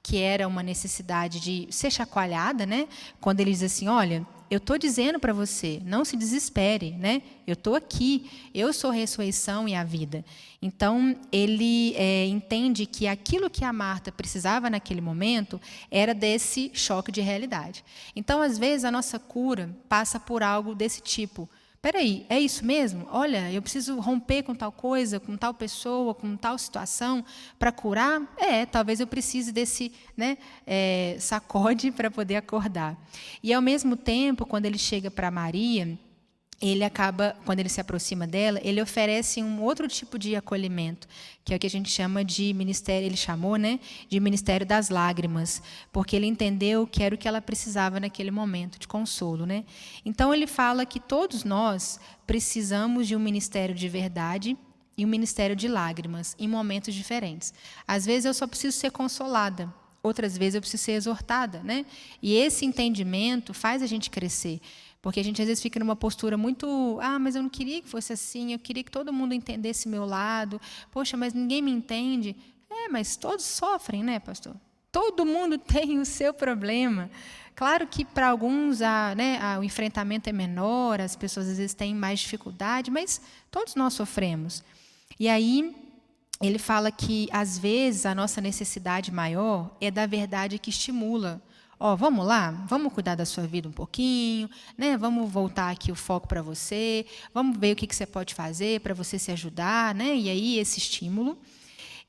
que era uma necessidade de ser chacoalhada, né? Quando ele diz assim, olha, eu estou dizendo para você, não se desespere, né? Eu estou aqui, eu sou a ressurreição e a vida. Então, ele entende que aquilo que a Marta precisava naquele momento era desse choque de realidade. Então, às vezes, a nossa cura passa por algo desse tipo. Peraí, é isso mesmo? Olha, eu preciso romper com tal coisa, com tal pessoa, com tal situação para curar? Talvez eu precise desse, né, sacode para poder acordar. E, ao mesmo tempo, quando ele chega para Maria, ele acaba, quando ele se aproxima dela, ele oferece um outro tipo de acolhimento, que é o que a gente chama de ministério, ele chamou, né, de ministério das lágrimas, porque ele entendeu que era o que ela precisava naquele momento de consolo, né? Então ele fala que todos nós precisamos de um ministério de verdade e um ministério de lágrimas em momentos diferentes. Às vezes eu só preciso ser consolada, outras vezes eu preciso ser exortada, né? E esse entendimento faz a gente crescer. Porque a gente, às vezes, fica numa postura muito... mas eu não queria que fosse assim, eu queria que todo mundo entendesse meu lado. Poxa, mas ninguém me entende. Mas todos sofrem, né, pastor? Todo mundo tem o seu problema. Claro que, para alguns, o enfrentamento é menor, as pessoas, às vezes, têm mais dificuldade, mas todos nós sofremos. E aí, ele fala que, às vezes, a nossa necessidade maior é da verdade que estimula. Vamos lá, vamos cuidar da sua vida um pouquinho, né? Vamos voltar aqui o foco para você, vamos ver o que você pode fazer para você se ajudar, né? E aí esse estímulo,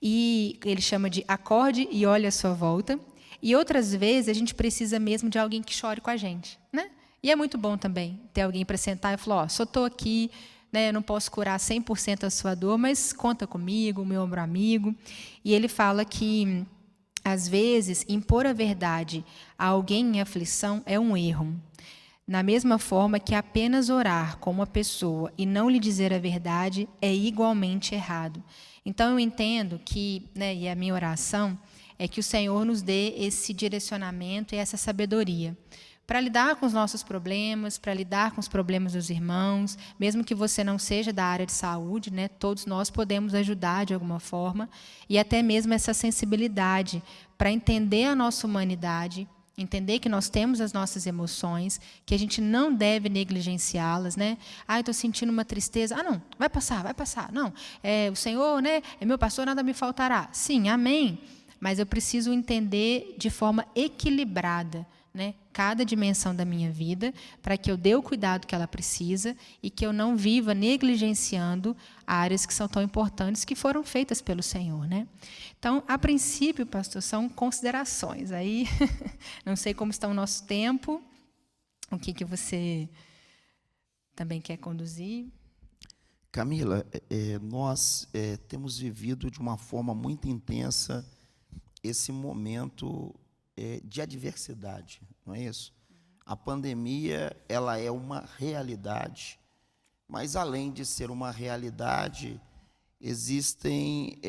e ele chama de acorde e olhe à sua volta. E outras vezes a gente precisa mesmo de alguém que chore com a gente, né? E é muito bom também ter alguém para sentar e falar, só estou aqui, né? Eu não posso curar 100% a sua dor, mas conta comigo, meu ombro amigo. E ele fala que às vezes, impor a verdade a alguém em aflição é um erro. Na mesma forma que apenas orar com uma pessoa e não lhe dizer a verdade é igualmente errado. Então, eu entendo que, né, e a minha oração é que o Senhor nos dê esse direcionamento e essa sabedoria para lidar com os nossos problemas, para lidar com os problemas dos irmãos, mesmo que você não seja da área de saúde, né, todos nós podemos ajudar de alguma forma, e até mesmo essa sensibilidade para entender a nossa humanidade Entender que nós temos as nossas emoções, que a gente não deve negligenciá-las, né? Ah, eu estou sentindo uma tristeza. Ah, não, vai passar, vai passar. Não, o Senhor, né, é meu pastor, nada me faltará. Sim, amém. Mas eu preciso entender de forma equilibrada, né, cada dimensão da minha vida, para que eu dê o cuidado que ela precisa e que eu não viva negligenciando áreas que são tão importantes, que foram feitas pelo Senhor, né? Então, a princípio, pastor, são considerações. Aí, não sei como está o nosso tempo, o que você também quer conduzir. Camila, nós temos vivido de uma forma muito intensa esse momento de adversidade, não é isso? A pandemia, ela é uma realidade, mas além de ser uma realidade, existem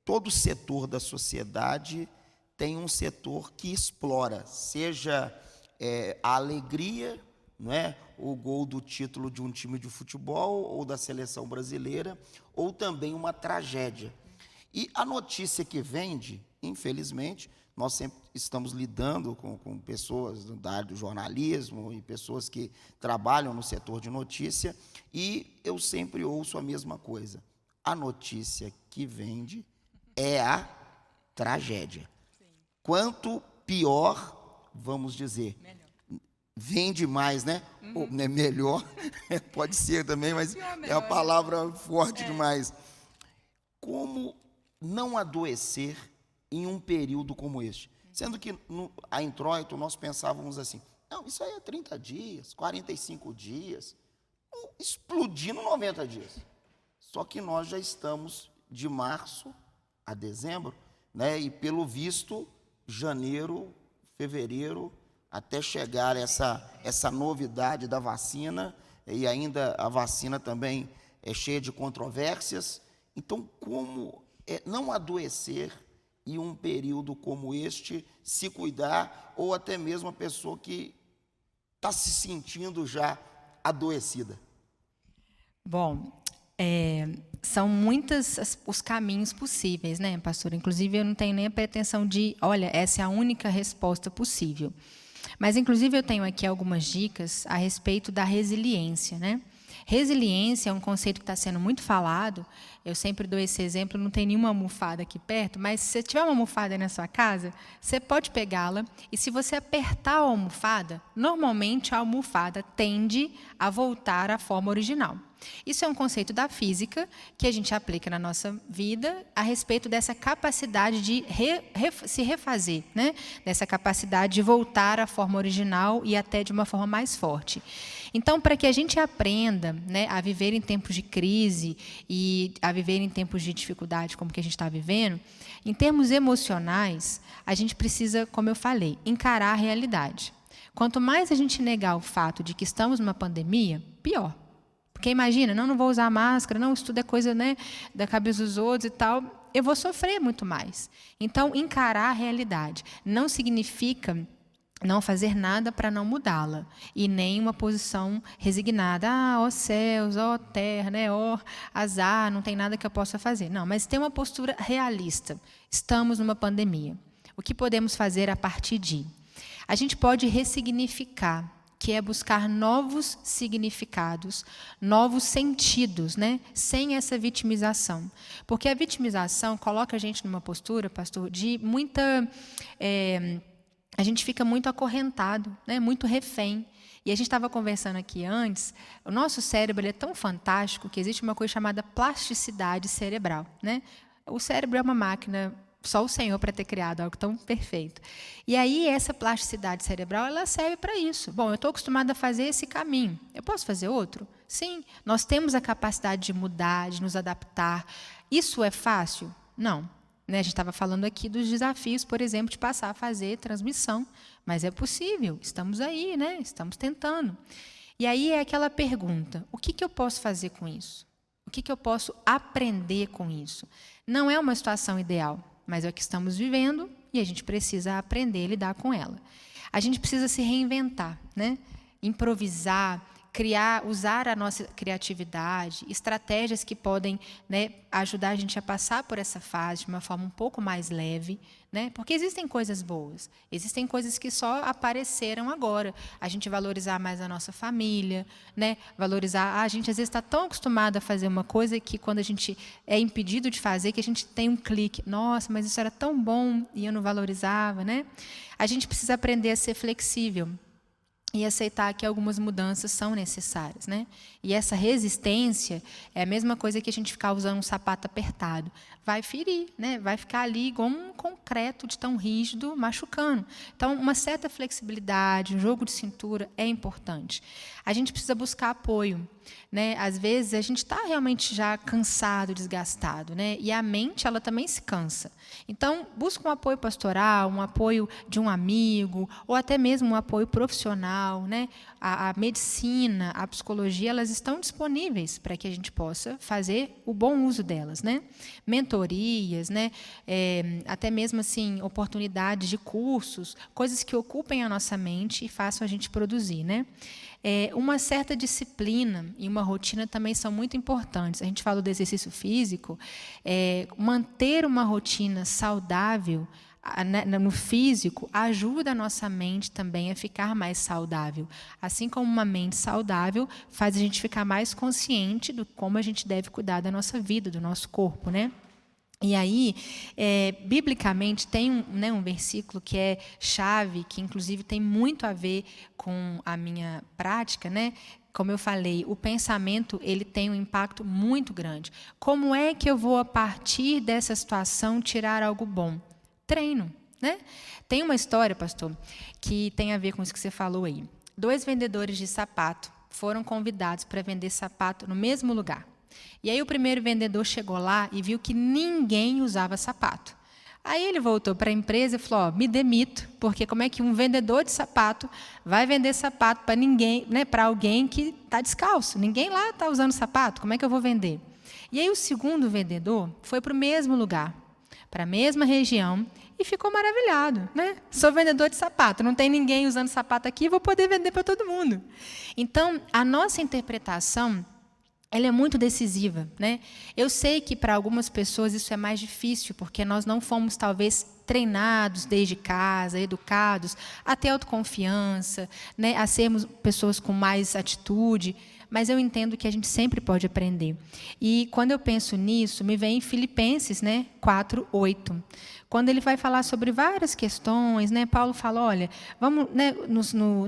todo setor da sociedade tem um setor que explora, seja a alegria, não é? O gol do título de um time de futebol ou da seleção brasileira, ou também uma tragédia. E a notícia que vende, infelizmente, nós sempre estamos lidando com pessoas da área do jornalismo e pessoas que trabalham no setor de notícia, e eu sempre ouço a mesma coisa. A notícia que vende é a tragédia. Sim. Quanto pior, vamos dizer, melhor. Vende mais, né? Ou, né, melhor, pode ser também, mas pior, melhor, é a palavra forte demais. Como não adoecer em um período como este? Sendo que a introito nós pensávamos assim, não, isso aí é 30 dias, 45 dias, explodindo 90 dias. Só que nós já estamos de março a dezembro, né? E pelo visto, janeiro, fevereiro, até chegar essa novidade da vacina, e ainda a vacina também é cheia de controvérsias. Então, como não adoecer em um período como este, se cuidar, ou até mesmo a pessoa que está se sentindo já adoecida? Bom, são muitos os caminhos possíveis, né, pastor? Inclusive, eu não tenho nem a pretensão de, olha, essa é a única resposta possível. Mas, inclusive, eu tenho aqui algumas dicas a respeito da resiliência, né? Resiliência é um conceito que está sendo muito falado. Eu sempre dou esse exemplo, não tem nenhuma almofada aqui perto, mas se você tiver uma almofada aí na sua casa, você pode pegá-la e, se você apertar a almofada, normalmente a almofada tende a voltar à forma original. Isso é um conceito da física que a gente aplica na nossa vida a respeito dessa capacidade de se refazer, né? Dessa capacidade de voltar à forma original e até de uma forma mais forte. Então, para que a gente aprenda, né, a viver em tempos de crise e a viver em tempos de dificuldade como que a gente está vivendo, em termos emocionais, a gente precisa, como eu falei, encarar a realidade. Quanto mais a gente negar o fato de que estamos numa pandemia, pior. Porque imagina, não vou usar máscara, não, isso tudo é coisa, né, da cabeça dos outros e tal, eu vou sofrer muito mais. Então, encarar a realidade não significa não fazer nada para não mudá-la, e nem uma posição resignada, ó céus, ó terra, né, ó azar, não tem nada que eu possa fazer. Não, mas tem uma postura realista. Estamos numa pandemia. O que podemos fazer a partir de? A gente pode ressignificar, que é buscar novos significados, novos sentidos, né? Sem essa vitimização. Porque a vitimização coloca a gente numa postura, pastor, de muita... a gente fica muito acorrentado, né? Muito refém. E a gente estava conversando aqui antes, o nosso cérebro ele é tão fantástico que existe uma coisa chamada plasticidade cerebral, né? O cérebro é uma máquina... Só o Senhor para ter criado algo tão perfeito. E aí, essa plasticidade cerebral, ela serve para isso. Bom, eu estou acostumada a fazer esse caminho. Eu posso fazer outro? Sim. Nós temos a capacidade de mudar, de nos adaptar. Isso é fácil? Não. Né? A gente estava falando aqui dos desafios, por exemplo, de passar a fazer transmissão. Mas é possível. Estamos aí, né? Estamos tentando. E aí é aquela pergunta, o que eu posso fazer com isso? O que eu posso aprender com isso? Não é uma situação ideal, mas é o que estamos vivendo e a gente precisa aprender a lidar com ela. A gente precisa se reinventar, né? Improvisar, usar a nossa criatividade, estratégias que podem, né, ajudar a gente a passar por essa fase de uma forma um pouco mais leve, né? Porque existem coisas boas, existem coisas que só apareceram agora. A gente valorizar mais a nossa família, né? Valorizar, a gente às vezes está tão acostumado a fazer uma coisa que quando a gente é impedido de fazer, que a gente tem um clique, nossa, mas isso era tão bom e eu não valorizava, né? A gente precisa aprender a ser flexível e aceitar que algumas mudanças são necessárias, né? E essa resistência é a mesma coisa que a gente ficar usando um sapato apertado. Vai ferir, né? Vai ficar ali igual um concreto de tão rígido, machucando. Então, uma certa flexibilidade, um jogo de cintura é importante. A gente precisa buscar apoio, né? Às vezes, a gente está realmente já cansado, desgastado, né? E a mente, ela também se cansa. Então, busca um apoio pastoral, um apoio de um amigo, ou até mesmo um apoio profissional, né? A medicina, a psicologia, elas estão disponíveis para que a gente possa fazer o bom uso delas, né? Mentorias, né? Até mesmo assim, oportunidades de cursos, coisas que ocupem a nossa mente e façam a gente produzir, né? Uma certa disciplina e uma rotina também são muito importantes. A gente fala do exercício físico, manter uma rotina saudável no físico ajuda a nossa mente também a ficar mais saudável. Assim como uma mente saudável faz a gente ficar mais consciente de como a gente deve cuidar da nossa vida, do nosso corpo, né? E aí, biblicamente, tem um versículo que é chave, que inclusive tem muito a ver com a minha prática, né? Como eu falei, o pensamento ele tem um impacto muito grande. Como é que eu vou, a partir dessa situação, tirar algo bom? Treino, né? Tem uma história, pastor, que tem a ver com isso que você falou aí. 2 vendedores de sapato foram convidados para vender sapato no mesmo lugar. E aí o primeiro vendedor chegou lá e viu que ninguém usava sapato. Aí ele voltou para a empresa e falou, me demito, porque como é que um vendedor de sapato vai vender sapato para ninguém, né, para alguém que está descalço? Ninguém lá está usando sapato, como é que eu vou vender? E aí o segundo vendedor foi para o mesmo lugar, para a mesma região, e ficou maravilhado, né? Sou vendedor de sapato, não tem ninguém usando sapato aqui, vou poder vender para todo mundo. Então, a nossa interpretação, ela é muito decisiva, né? Eu sei que para algumas pessoas isso é mais difícil, porque nós não fomos, talvez, treinados desde casa, educados a ter autoconfiança, né? A sermos pessoas com mais atitude, mas eu entendo que a gente sempre pode aprender. E quando eu penso nisso, me vem Filipenses, né? 4:8. Quando ele vai falar sobre várias questões, né? Paulo fala, olha, vamos, né,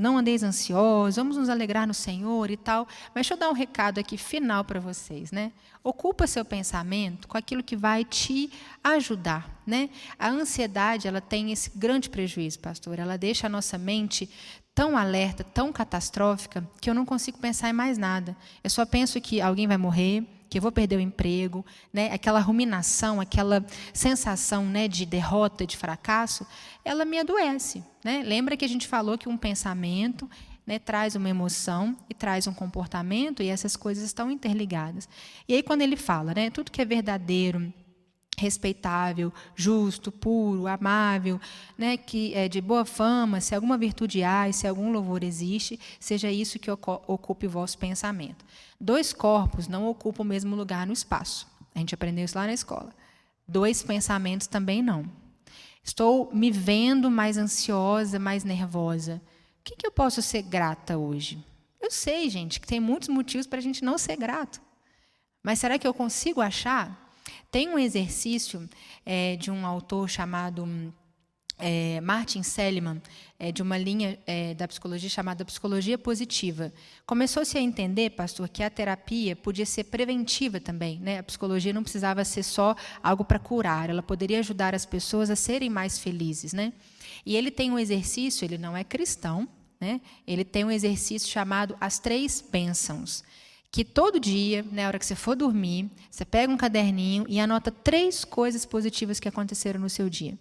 não andeis ansiosos, vamos nos alegrar no Senhor e tal. Mas deixa eu dar um recado aqui final para vocês, né? Ocupa seu pensamento com aquilo que vai te ajudar, né? A ansiedade, ela tem esse grande prejuízo, pastor. Ela deixa a nossa mente tão alerta, tão catastrófica, que eu não consigo pensar em mais nada. Eu só penso que alguém vai morrer, que eu vou perder o emprego, né? Aquela ruminação, aquela sensação, né, de derrota, de fracasso, ela me adoece, né? Lembra que a gente falou que um pensamento, né, traz uma emoção e traz um comportamento, e essas coisas estão interligadas. E aí quando ele fala, né, tudo que é verdadeiro, respeitável, justo, puro, amável, né, que é de boa fama, se alguma virtude há e se algum louvor existe, seja isso que ocupe o vosso pensamento. 2 corpos não ocupam o mesmo lugar no espaço. A gente aprendeu isso lá na escola. 2 pensamentos também não. Estou me vendo mais ansiosa, mais nervosa. O que eu posso ser grata hoje? Eu sei, gente, que tem muitos motivos para a gente não ser grato. Mas será que eu consigo achar? Tem um exercício de um autor chamado Martin Seligman, de uma linha da psicologia chamada psicologia positiva. Começou-se a entender, pastor, que a terapia podia ser preventiva também, né? A psicologia não precisava ser só algo para curar, ela poderia ajudar as pessoas a serem mais felizes, né? E ele tem um exercício, ele não é cristão, né? Ele tem um exercício chamado as 3 bênçãos, que todo dia, na hora que você for dormir, você pega um caderninho e anota 3 coisas positivas que aconteceram no seu dia.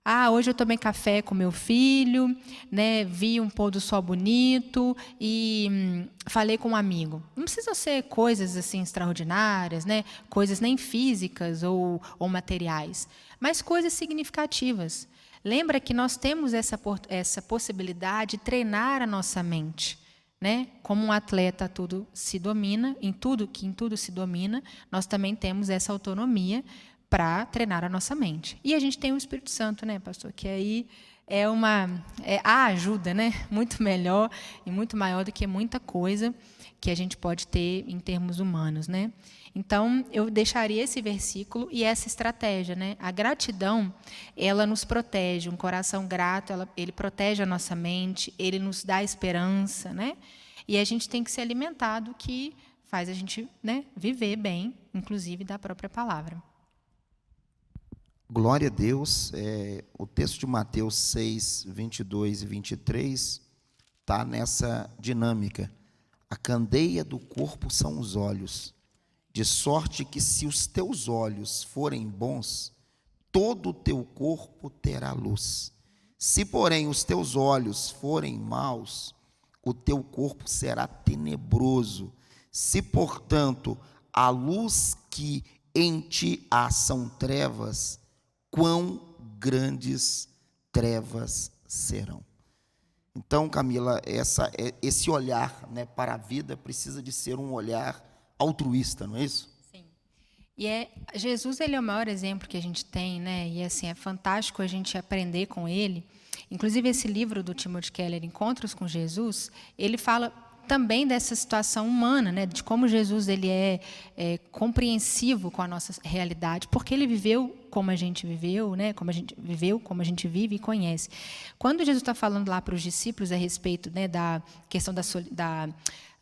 Ah, hoje eu tomei café com meu filho, né, vi um pôr do sol bonito e falei com um amigo. Não precisam ser coisas assim extraordinárias, né, coisas nem físicas ou materiais, mas coisas significativas. Lembra que nós temos essa possibilidade de treinar a nossa mente, né? Como um atleta tudo se domina, em tudo se domina, nós também temos essa autonomia para treinar a nossa mente. E a gente tem o Espírito Santo, né, pastor? Que aí é a ajuda, né? Muito melhor e muito maior do que muita coisa que a gente pode ter em termos humanos, né? Então, eu deixaria esse versículo e essa estratégia, né? A gratidão, ela nos protege. Um coração grato, ele protege a nossa mente, ele nos dá esperança, né? E a gente tem que se alimentar do que faz a gente, né, viver bem, inclusive da própria palavra. Glória a Deus. O texto de Mateus 6, 22 e 23 está nessa dinâmica. A candeia do corpo são os olhos, de sorte que se os teus olhos forem bons, todo o teu corpo terá luz. Se, porém, os teus olhos forem maus, o teu corpo será tenebroso. Se, portanto, a luz que em ti há são trevas, quão grandes trevas serão. Então, Camila, esse olhar, né, para a vida precisa de ser um olhar altruísta, não é isso? Sim. E Jesus, ele é o maior exemplo que a gente tem, né? E assim, é fantástico a gente aprender com ele. Inclusive, esse livro do Timothy Keller, Encontros com Jesus, ele fala também dessa situação humana, né, de como Jesus ele é compreensivo com a nossa realidade, porque ele viveu como a gente viveu, né, como a gente vive e conhece. Quando Jesus está falando lá para os discípulos a respeito, né, da questão da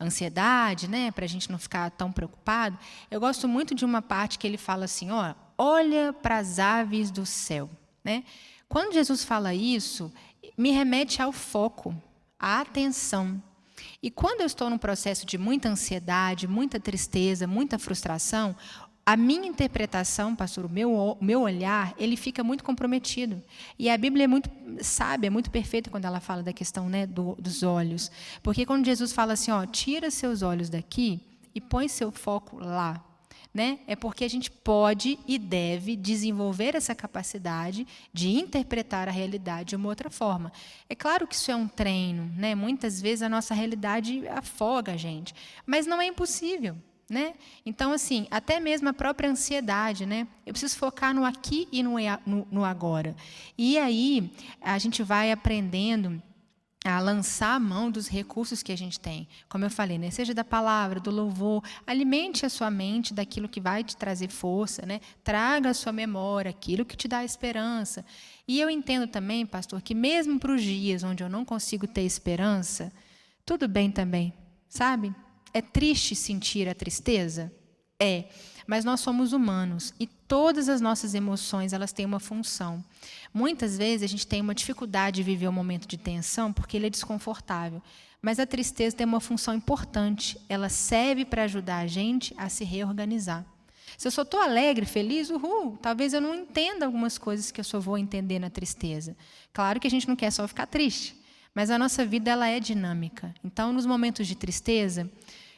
ansiedade, né, para a gente não ficar tão preocupado, eu gosto muito de uma parte que ele fala assim, olha para as aves do céu, né? Quando Jesus fala isso, me remete ao foco, à atenção. E quando eu estou num processo de muita ansiedade, muita tristeza, muita frustração, a minha interpretação, pastor, o meu olhar, ele fica muito comprometido. E a Bíblia é muito sábia, é muito perfeita quando ela fala da questão, né, dos olhos. Porque quando Jesus fala assim, tira seus olhos daqui e põe seu foco lá, né? É porque a gente pode e deve desenvolver essa capacidade de interpretar a realidade de uma outra forma. É claro que isso é um treino, né? Muitas vezes a nossa realidade afoga a gente, mas não é impossível, né? Então, assim, até mesmo a própria ansiedade, né? Eu preciso focar no aqui e no agora. E aí a gente vai aprendendo a lançar a mão dos recursos que a gente tem. Como eu falei, né? Seja da palavra, do louvor, alimente a sua mente daquilo que vai te trazer força, né? Traga à sua memória aquilo que te dá esperança. E eu entendo também, pastor, que mesmo para os dias onde eu não consigo ter esperança, tudo bem também, sabe? É triste sentir a tristeza? É, mas nós somos humanos e todas as nossas emoções, elas têm uma função. Muitas vezes a gente tem uma dificuldade de viver um momento de tensão porque ele é desconfortável, mas a tristeza tem uma função importante, ela serve para ajudar a gente a se reorganizar. Se eu só estou alegre, feliz, talvez eu não entenda algumas coisas que eu só vou entender na tristeza. Claro que a gente não quer só ficar triste, mas a nossa vida ela é dinâmica. Então, nos momentos de tristeza,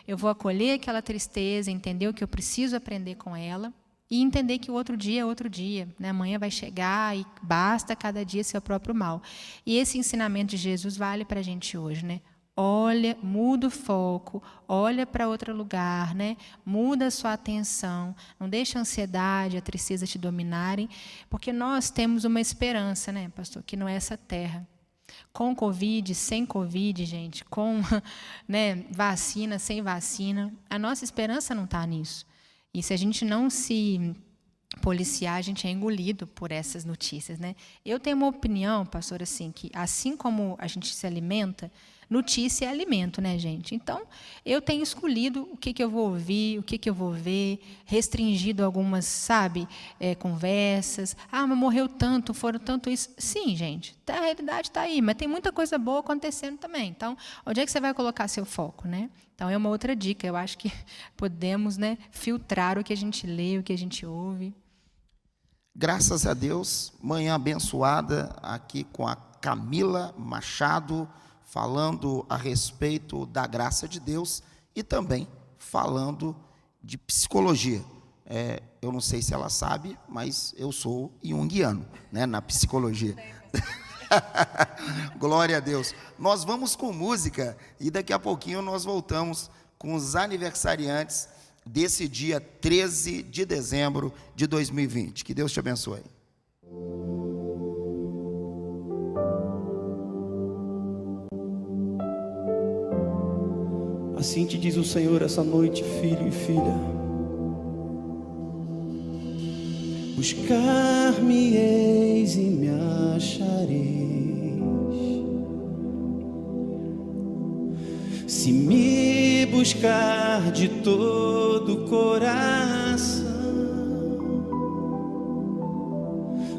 eu vou acolher aquela tristeza, entender o que eu preciso aprender com ela e entender que o outro dia é outro dia, né? Amanhã vai chegar e basta cada dia seu próprio mal. E esse ensinamento de Jesus vale para a gente hoje, né? Olha, muda o foco, olha para outro lugar, né? Muda a sua atenção, não deixa a ansiedade, a tristeza te dominarem, porque nós temos uma esperança, né, pastor, que não é essa terra. Com Covid, sem Covid, gente, com, né, vacina, sem vacina, a nossa esperança não está nisso. E se a gente não se policiar, a gente é engolido por essas notícias, né? Eu tenho uma opinião, pastor, assim, que assim como a gente se alimenta, notícia é alimento, né, gente? Então, eu tenho escolhido o que eu vou ouvir, o que eu vou ver, restringido algumas, sabe, conversas. Mas morreu tanto, foram tanto isso. Sim, gente, a realidade está aí, mas tem muita coisa boa acontecendo também. Então, onde é que você vai colocar seu foco, né? Então, é uma outra dica. Eu acho que podemos, né, filtrar o que a gente lê, o que a gente ouve. Graças a Deus, manhã abençoada aqui com a Camila Machado, falando a respeito da graça de Deus e também falando de psicologia. Eu não sei se ela sabe, mas eu sou junguiano, né, na psicologia. Glória a Deus. Nós vamos com música e daqui a pouquinho nós voltamos com os aniversariantes desse dia 13 de dezembro de 2020. Que Deus te abençoe. Assim te diz o Senhor essa noite, filho e filha. Buscar-me-eis e me achareis, se me buscar de todo o coração.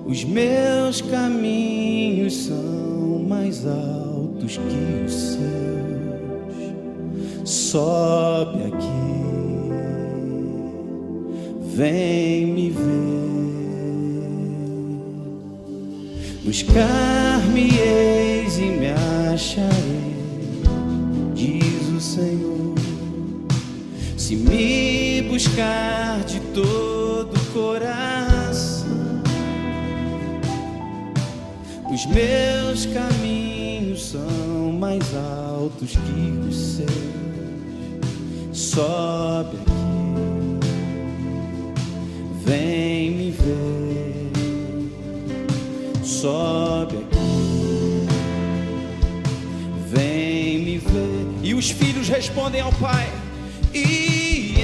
Os meus caminhos são mais altos que os seus. Sobe aqui, vem me ver. Buscar-me-eis e me acharei, diz o Senhor, se me buscar de todo o coração. Os meus caminhos são mais altos que os seus. Sobe aqui, vem me ver. Sobe aqui, vem me ver. E os filhos respondem ao pai: e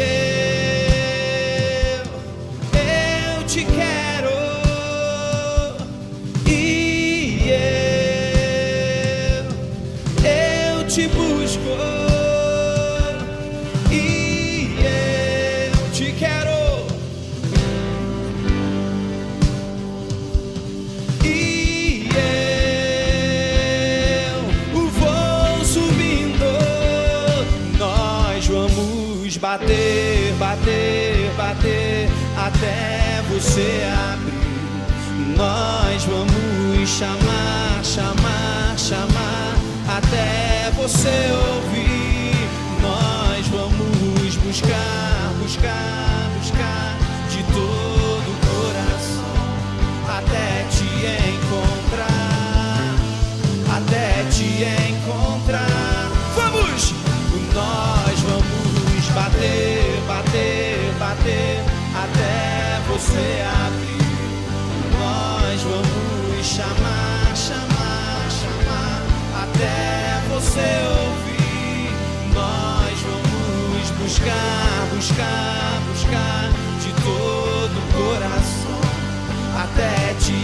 eu te quero, e eu te busco, e eu te quero. Bater, bater, bater, até você abrir. Nós vamos chamar, chamar, chamar, até você ouvir. Nós vamos buscar, buscar, buscar de todo o coração, até te encontrar, até te encontrar. Vamos! Nós vamos bater, bater, bater, até você abrir. Nós vamos chamar, chamar, chamar, até você ouvir. Nós vamos buscar, buscar, buscar de todo o coração, até te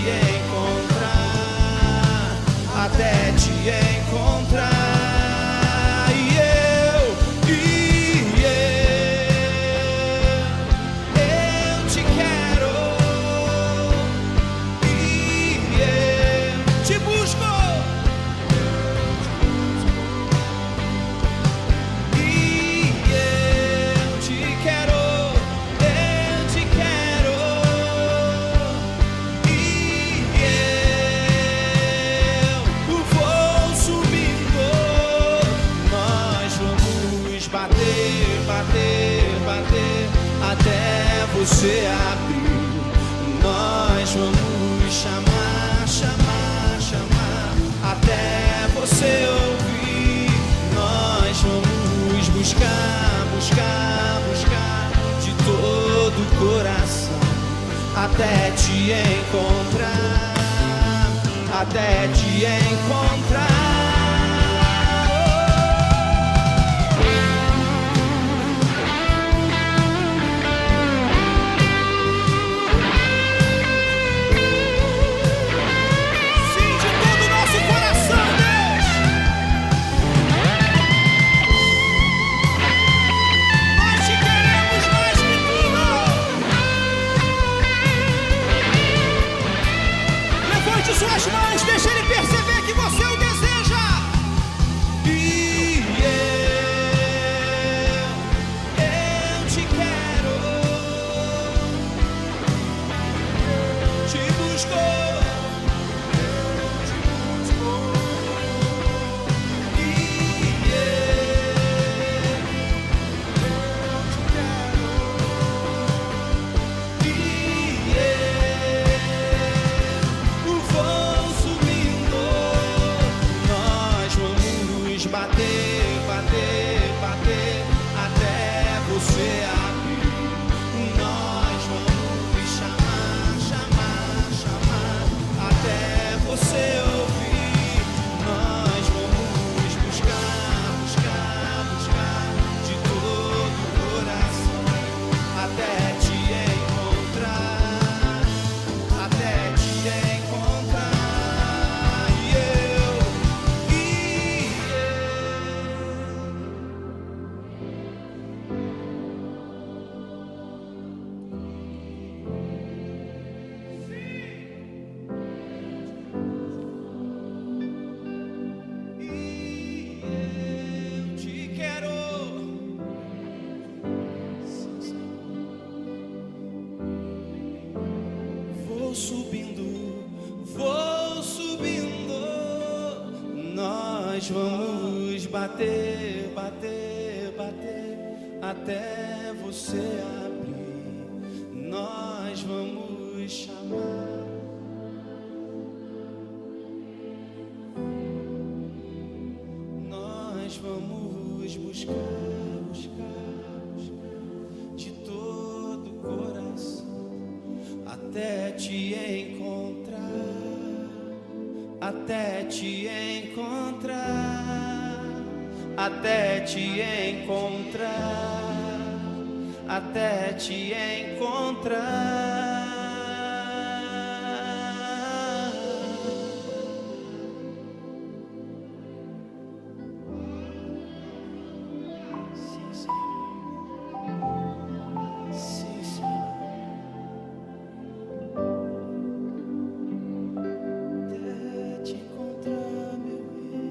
encontrar, até te encontrar. Você abriu, nós vamos chamar, chamar, chamar, até você ouvir. Nós vamos buscar, buscar, buscar de todo o coração, até te encontrar, até te encontrar. Suas mãos, deixa ele perceber que você o deseja. Nós vamos bater, bater, bater até você abrir. Nós vamos chamar. Nós vamos buscar, buscar, buscar de todo o coração até te encontrar, até te encontrar, até te encontrar, até te encontrar. Sim, Senhor. Sim, Senhor. Até te encontrar, meu rei.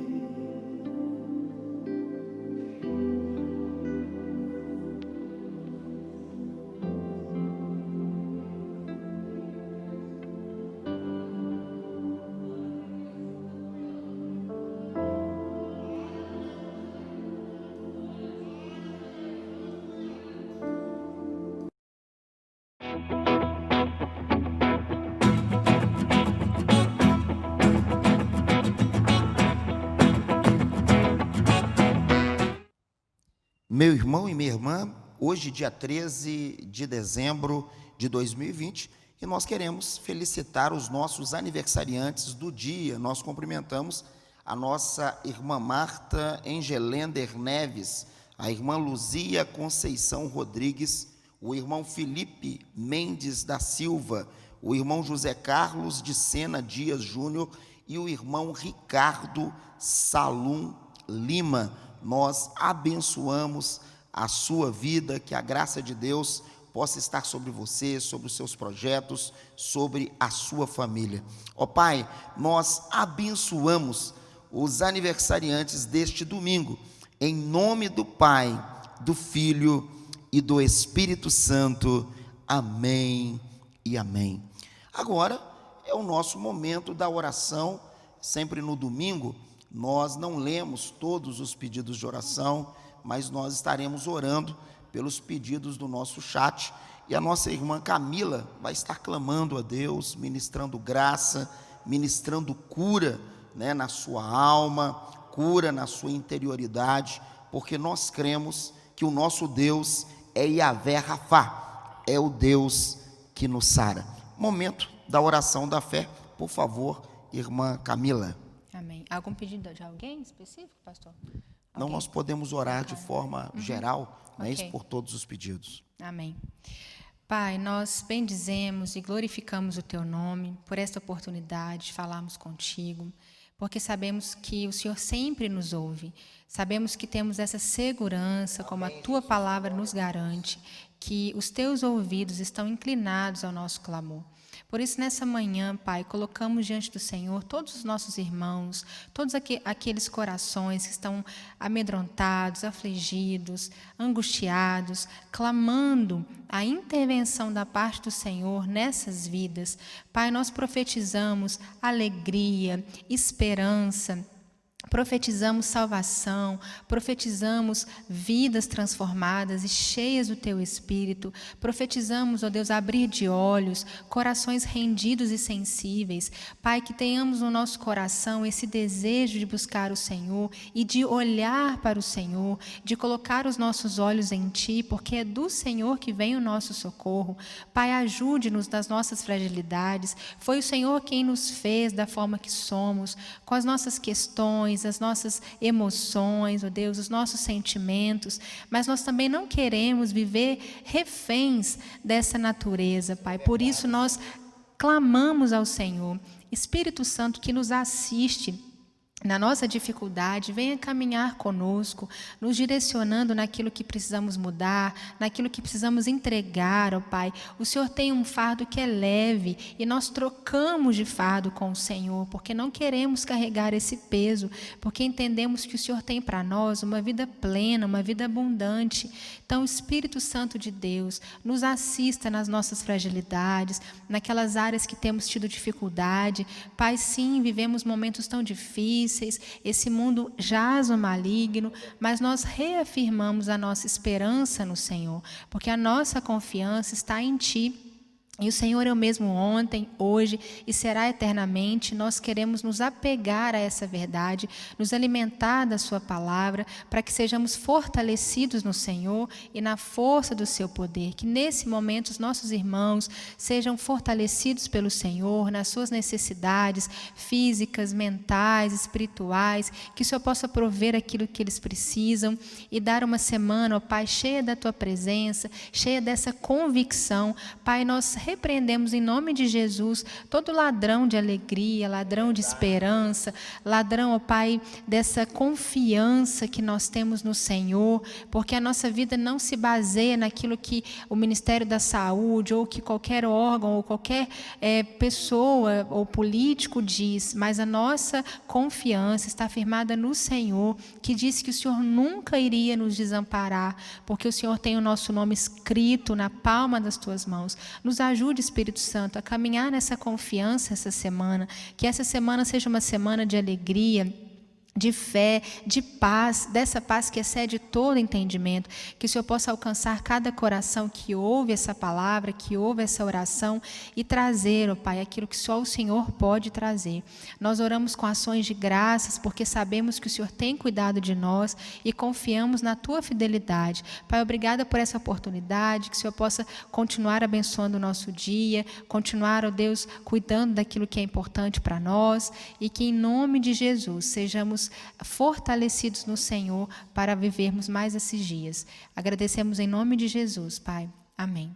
Meu irmão e minha irmã, hoje, dia 13 de dezembro de 2020, e nós queremos felicitar os nossos aniversariantes do dia. Nós cumprimentamos a nossa irmã Marta Engelender Neves, a irmã Luzia Conceição Rodrigues, o irmão Felipe Mendes da Silva, o irmão José Carlos de Sena Dias Júnior e o irmão Ricardo Salum Lima. Nós abençoamos a sua vida, que a graça de Deus possa estar sobre você, sobre os seus projetos, sobre a sua família. Ó Pai, nós abençoamos os aniversariantes deste domingo, em nome do Pai, do Filho e do Espírito Santo. Amém e amém. Agora é o nosso momento da oração. Sempre no domingo nós não lemos todos os pedidos de oração, mas nós estaremos orando pelos pedidos do nosso chat, e a nossa irmã Camila vai estar clamando a Deus, ministrando graça, ministrando cura, na sua alma, cura na sua interioridade, porque nós cremos que o nosso Deus é Yahvé Rafá, é o Deus que nos sara. Momento da oração da fé, por favor, irmã Camila. Amém. Algum pedido de alguém específico, pastor? Não, Alguém? nós podemos orar de forma geral, Ok. isso por todos os pedidos. Amém. Pai, nós bendizemos e glorificamos o Teu nome por esta oportunidade de falarmos contigo, porque sabemos que o Senhor sempre nos ouve. Sabemos que temos essa segurança, como a Tua palavra nos garante, que os Teus ouvidos estão inclinados ao nosso clamor. Por isso, nessa manhã, Pai, colocamos diante do Senhor todos os nossos irmãos, todos aqueles corações que estão amedrontados, afligidos, angustiados, clamando a intervenção da parte do Senhor nessas vidas. Pai, nós profetizamos alegria, esperança, profetizamos salvação, profetizamos vidas transformadas e cheias do Teu Espírito, profetizamos, ó Deus, abrir de olhos, corações rendidos e sensíveis. Pai, que tenhamos no nosso coração esse desejo de buscar o Senhor e de olhar para o Senhor, de colocar os nossos olhos em Ti, porque é do Senhor que vem o nosso socorro. Pai, ajude-nos das nossas fragilidades. Foi o Senhor quem nos fez da forma que somos, com as nossas questões, as nossas emoções, ó Deus, os nossos sentimentos, mas nós também não queremos viver reféns dessa natureza, Pai. Por isso nós clamamos ao Senhor, Espírito Santo, que nos assiste na nossa dificuldade, venha caminhar conosco, nos direcionando naquilo que precisamos mudar, naquilo que precisamos entregar, ó Pai. O Senhor tem um fardo que é leve e nós trocamos de fardo com o Senhor, porque não queremos carregar esse peso, porque entendemos que o Senhor tem para nós uma vida plena, uma vida abundante. Então, Espírito Santo de Deus, nos assista nas nossas fragilidades, naquelas áreas que temos tido dificuldade. Pai, sim, vivemos momentos tão difíceis, difíceis, esse mundo jaz o maligno, mas nós reafirmamos a nossa esperança no Senhor, porque a nossa confiança está em Ti. E o Senhor é o mesmo ontem, hoje e será eternamente. Nós queremos nos apegar a essa verdade, nos alimentar da sua palavra, para que sejamos fortalecidos no Senhor e na força do seu poder. Que nesse momento os nossos irmãos sejam fortalecidos pelo Senhor, nas suas necessidades físicas, mentais, espirituais, que o Senhor possa prover aquilo que eles precisam e dar uma semana, ó Pai, cheia da tua presença, cheia dessa convicção. Pai, nós repreendemos em nome de Jesus todo ladrão de alegria, ladrão de esperança, ladrão, ó Pai, dessa confiança que nós temos no Senhor, porque a nossa vida não se baseia naquilo que o Ministério da Saúde ou que qualquer órgão ou qualquer pessoa ou político diz, mas a nossa confiança está firmada no Senhor, que disse que o Senhor nunca iria nos desamparar, porque o Senhor tem o nosso nome escrito na palma das tuas mãos. Nos ajude, Espírito Santo, a caminhar nessa confiança essa semana, que essa semana seja uma semana de alegria, de fé, de paz, dessa paz que excede todo entendimento, que o Senhor possa alcançar cada coração que ouve essa palavra, que ouve essa oração e trazer, ó Pai, aquilo que só o Senhor pode trazer. Nós oramos com ações de graças, porque sabemos que o Senhor tem cuidado de nós e confiamos na Tua fidelidade. Pai, obrigada por essa oportunidade, que o Senhor possa continuar abençoando o nosso dia, continuar, ó Deus, cuidando daquilo que é importante para nós e que em nome de Jesus sejamos fortalecidos no Senhor para vivermos mais esses dias. Agradecemos em nome de Jesus, Pai. Amém.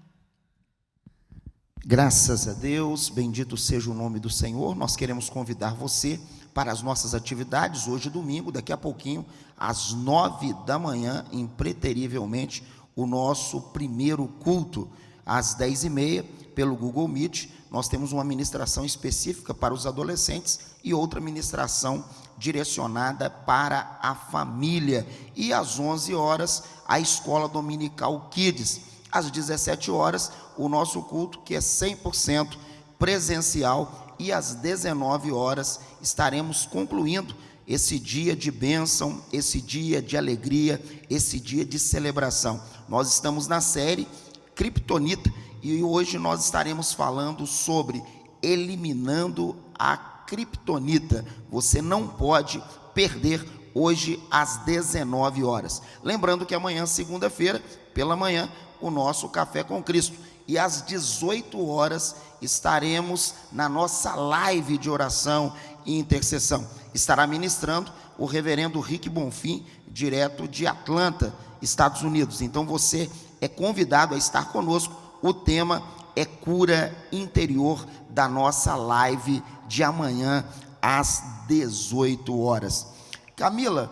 Graças a Deus, bendito seja o nome do Senhor. Nós queremos convidar você para as nossas atividades, hoje domingo, daqui a pouquinho, às 9 da manhã, impreterivelmente, o nosso primeiro culto, às 10h30, pelo Google Meet. Nós temos uma ministração específica para os adolescentes e outra ministração direcionada para a família. E às 11 horas, a Escola Dominical Kids. Às 17 horas, o nosso culto, que é 100% presencial. E às 19 horas, estaremos concluindo esse dia de bênção, esse dia de alegria, esse dia de celebração. Nós estamos na série Kryptonita e hoje nós estaremos falando sobre eliminando a Kryptonita. Você não pode perder hoje às 19 horas. Lembrando que amanhã, segunda-feira, pela manhã, o nosso Café com Cristo. E às 18 horas estaremos na nossa live de oração e intercessão. Estará ministrando o reverendo Rick Bonfim, direto de Atlanta, Estados Unidos. Então você é convidado a estar conosco. O tema é cura interior da nossa live de amanhã às 18 horas. Camila,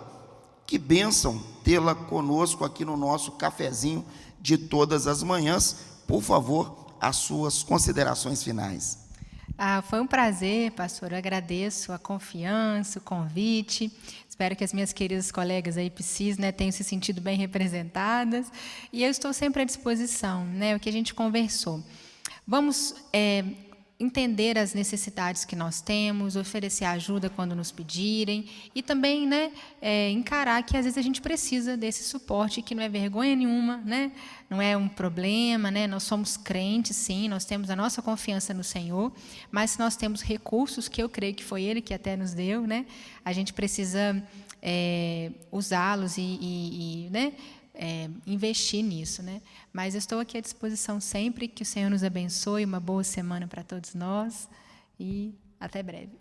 que bênção tê-la conosco aqui no nosso cafezinho de todas as manhãs. Por favor, as suas considerações finais. Foi um prazer, pastor. Eu agradeço a confiança, o convite. Espero que as minhas queridas colegas aí PSIS, tenham se sentido bem representadas. E eu estou sempre à disposição, o que a gente conversou. Vamos entender as necessidades que nós temos, oferecer ajuda quando nos pedirem e também encarar que às vezes a gente precisa desse suporte, que não é vergonha nenhuma, não é um problema, nós somos crentes, sim, nós temos a nossa confiança no Senhor, mas se nós temos recursos, que eu creio que foi Ele que até nos deu, a gente precisa usá-los e investir nisso, Mas eu estou aqui à disposição sempre. Que o Senhor nos abençoe, uma boa semana para todos nós e até breve.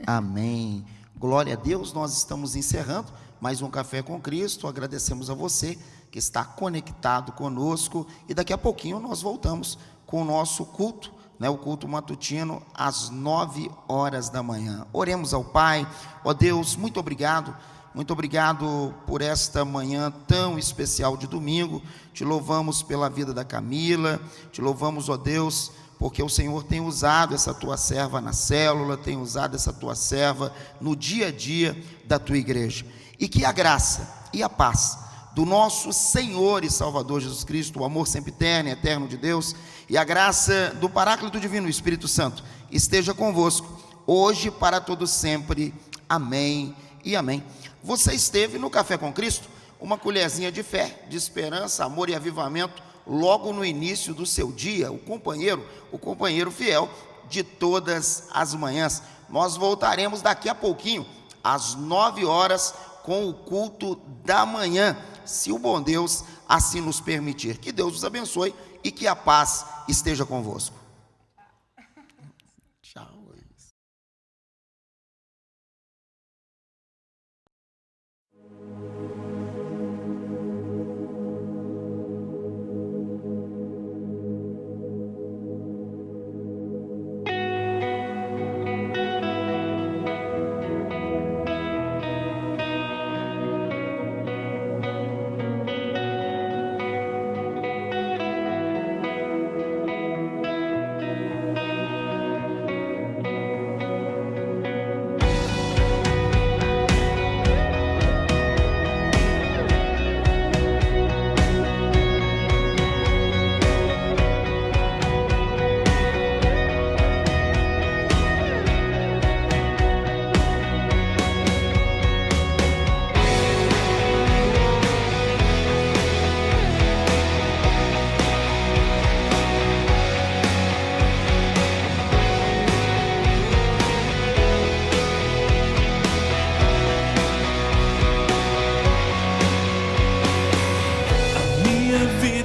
Amém. Glória a Deus. Nós estamos encerrando mais um Café com Cristo. Agradecemos a você que está conectado conosco e daqui a pouquinho nós voltamos com o nosso culto, o culto matutino às 9 horas da manhã. Oremos ao Pai. Ó Deus, muito obrigado. Muito obrigado por esta manhã tão especial de domingo. Te louvamos pela vida da Camila. Te louvamos, ó Deus, porque o Senhor tem usado essa tua serva na célula, tem usado essa tua serva no dia a dia da tua igreja. E que a graça e a paz do nosso Senhor e Salvador Jesus Cristo, o amor sempre eterno de Deus, e a graça do Paráclito Divino, o Espírito Santo, esteja convosco, hoje e para todo sempre. Amém. e amém. Você esteve no Café com Cristo, uma colherzinha de fé, de esperança, amor e avivamento, logo no início do seu dia, o companheiro fiel de todas as manhãs. Nós voltaremos daqui a pouquinho, às 9 horas, com o culto da manhã, se o bom Deus assim nos permitir. Que Deus os abençoe e que a paz esteja convosco. Tchau.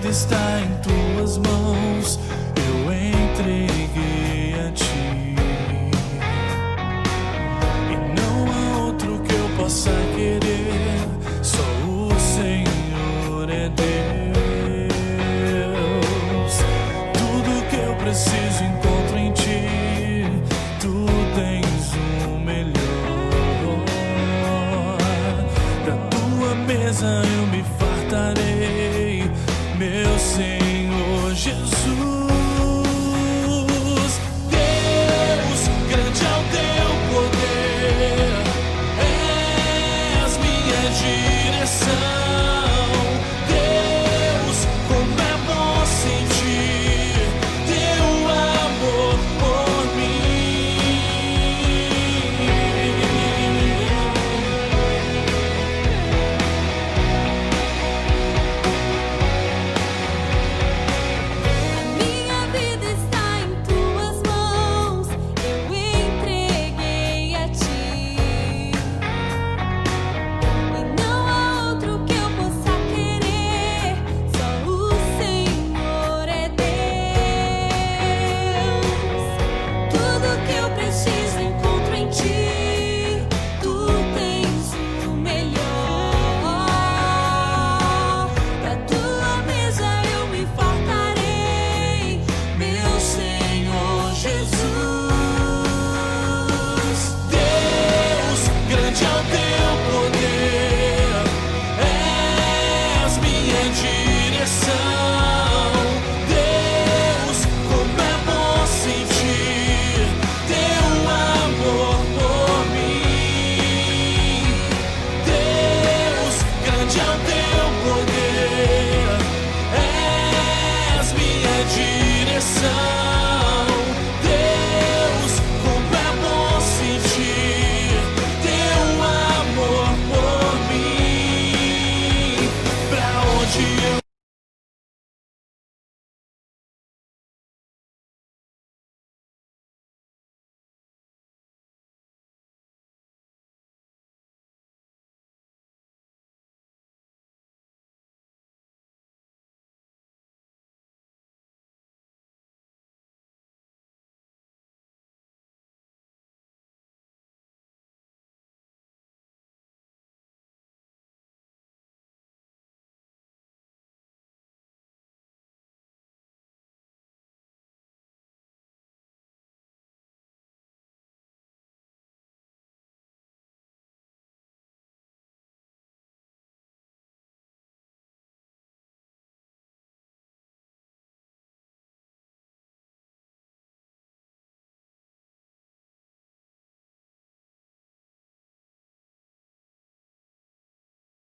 Está em tuas mãos, eu entreguei a ti, e não há outro que eu possa querer, só o Senhor é Deus. Tudo que eu preciso encontro em ti, tu tens o melhor, da tua mesa eu me fartarei, meu Senhor Jesus. Deus, grande é o teu poder, és minha direção.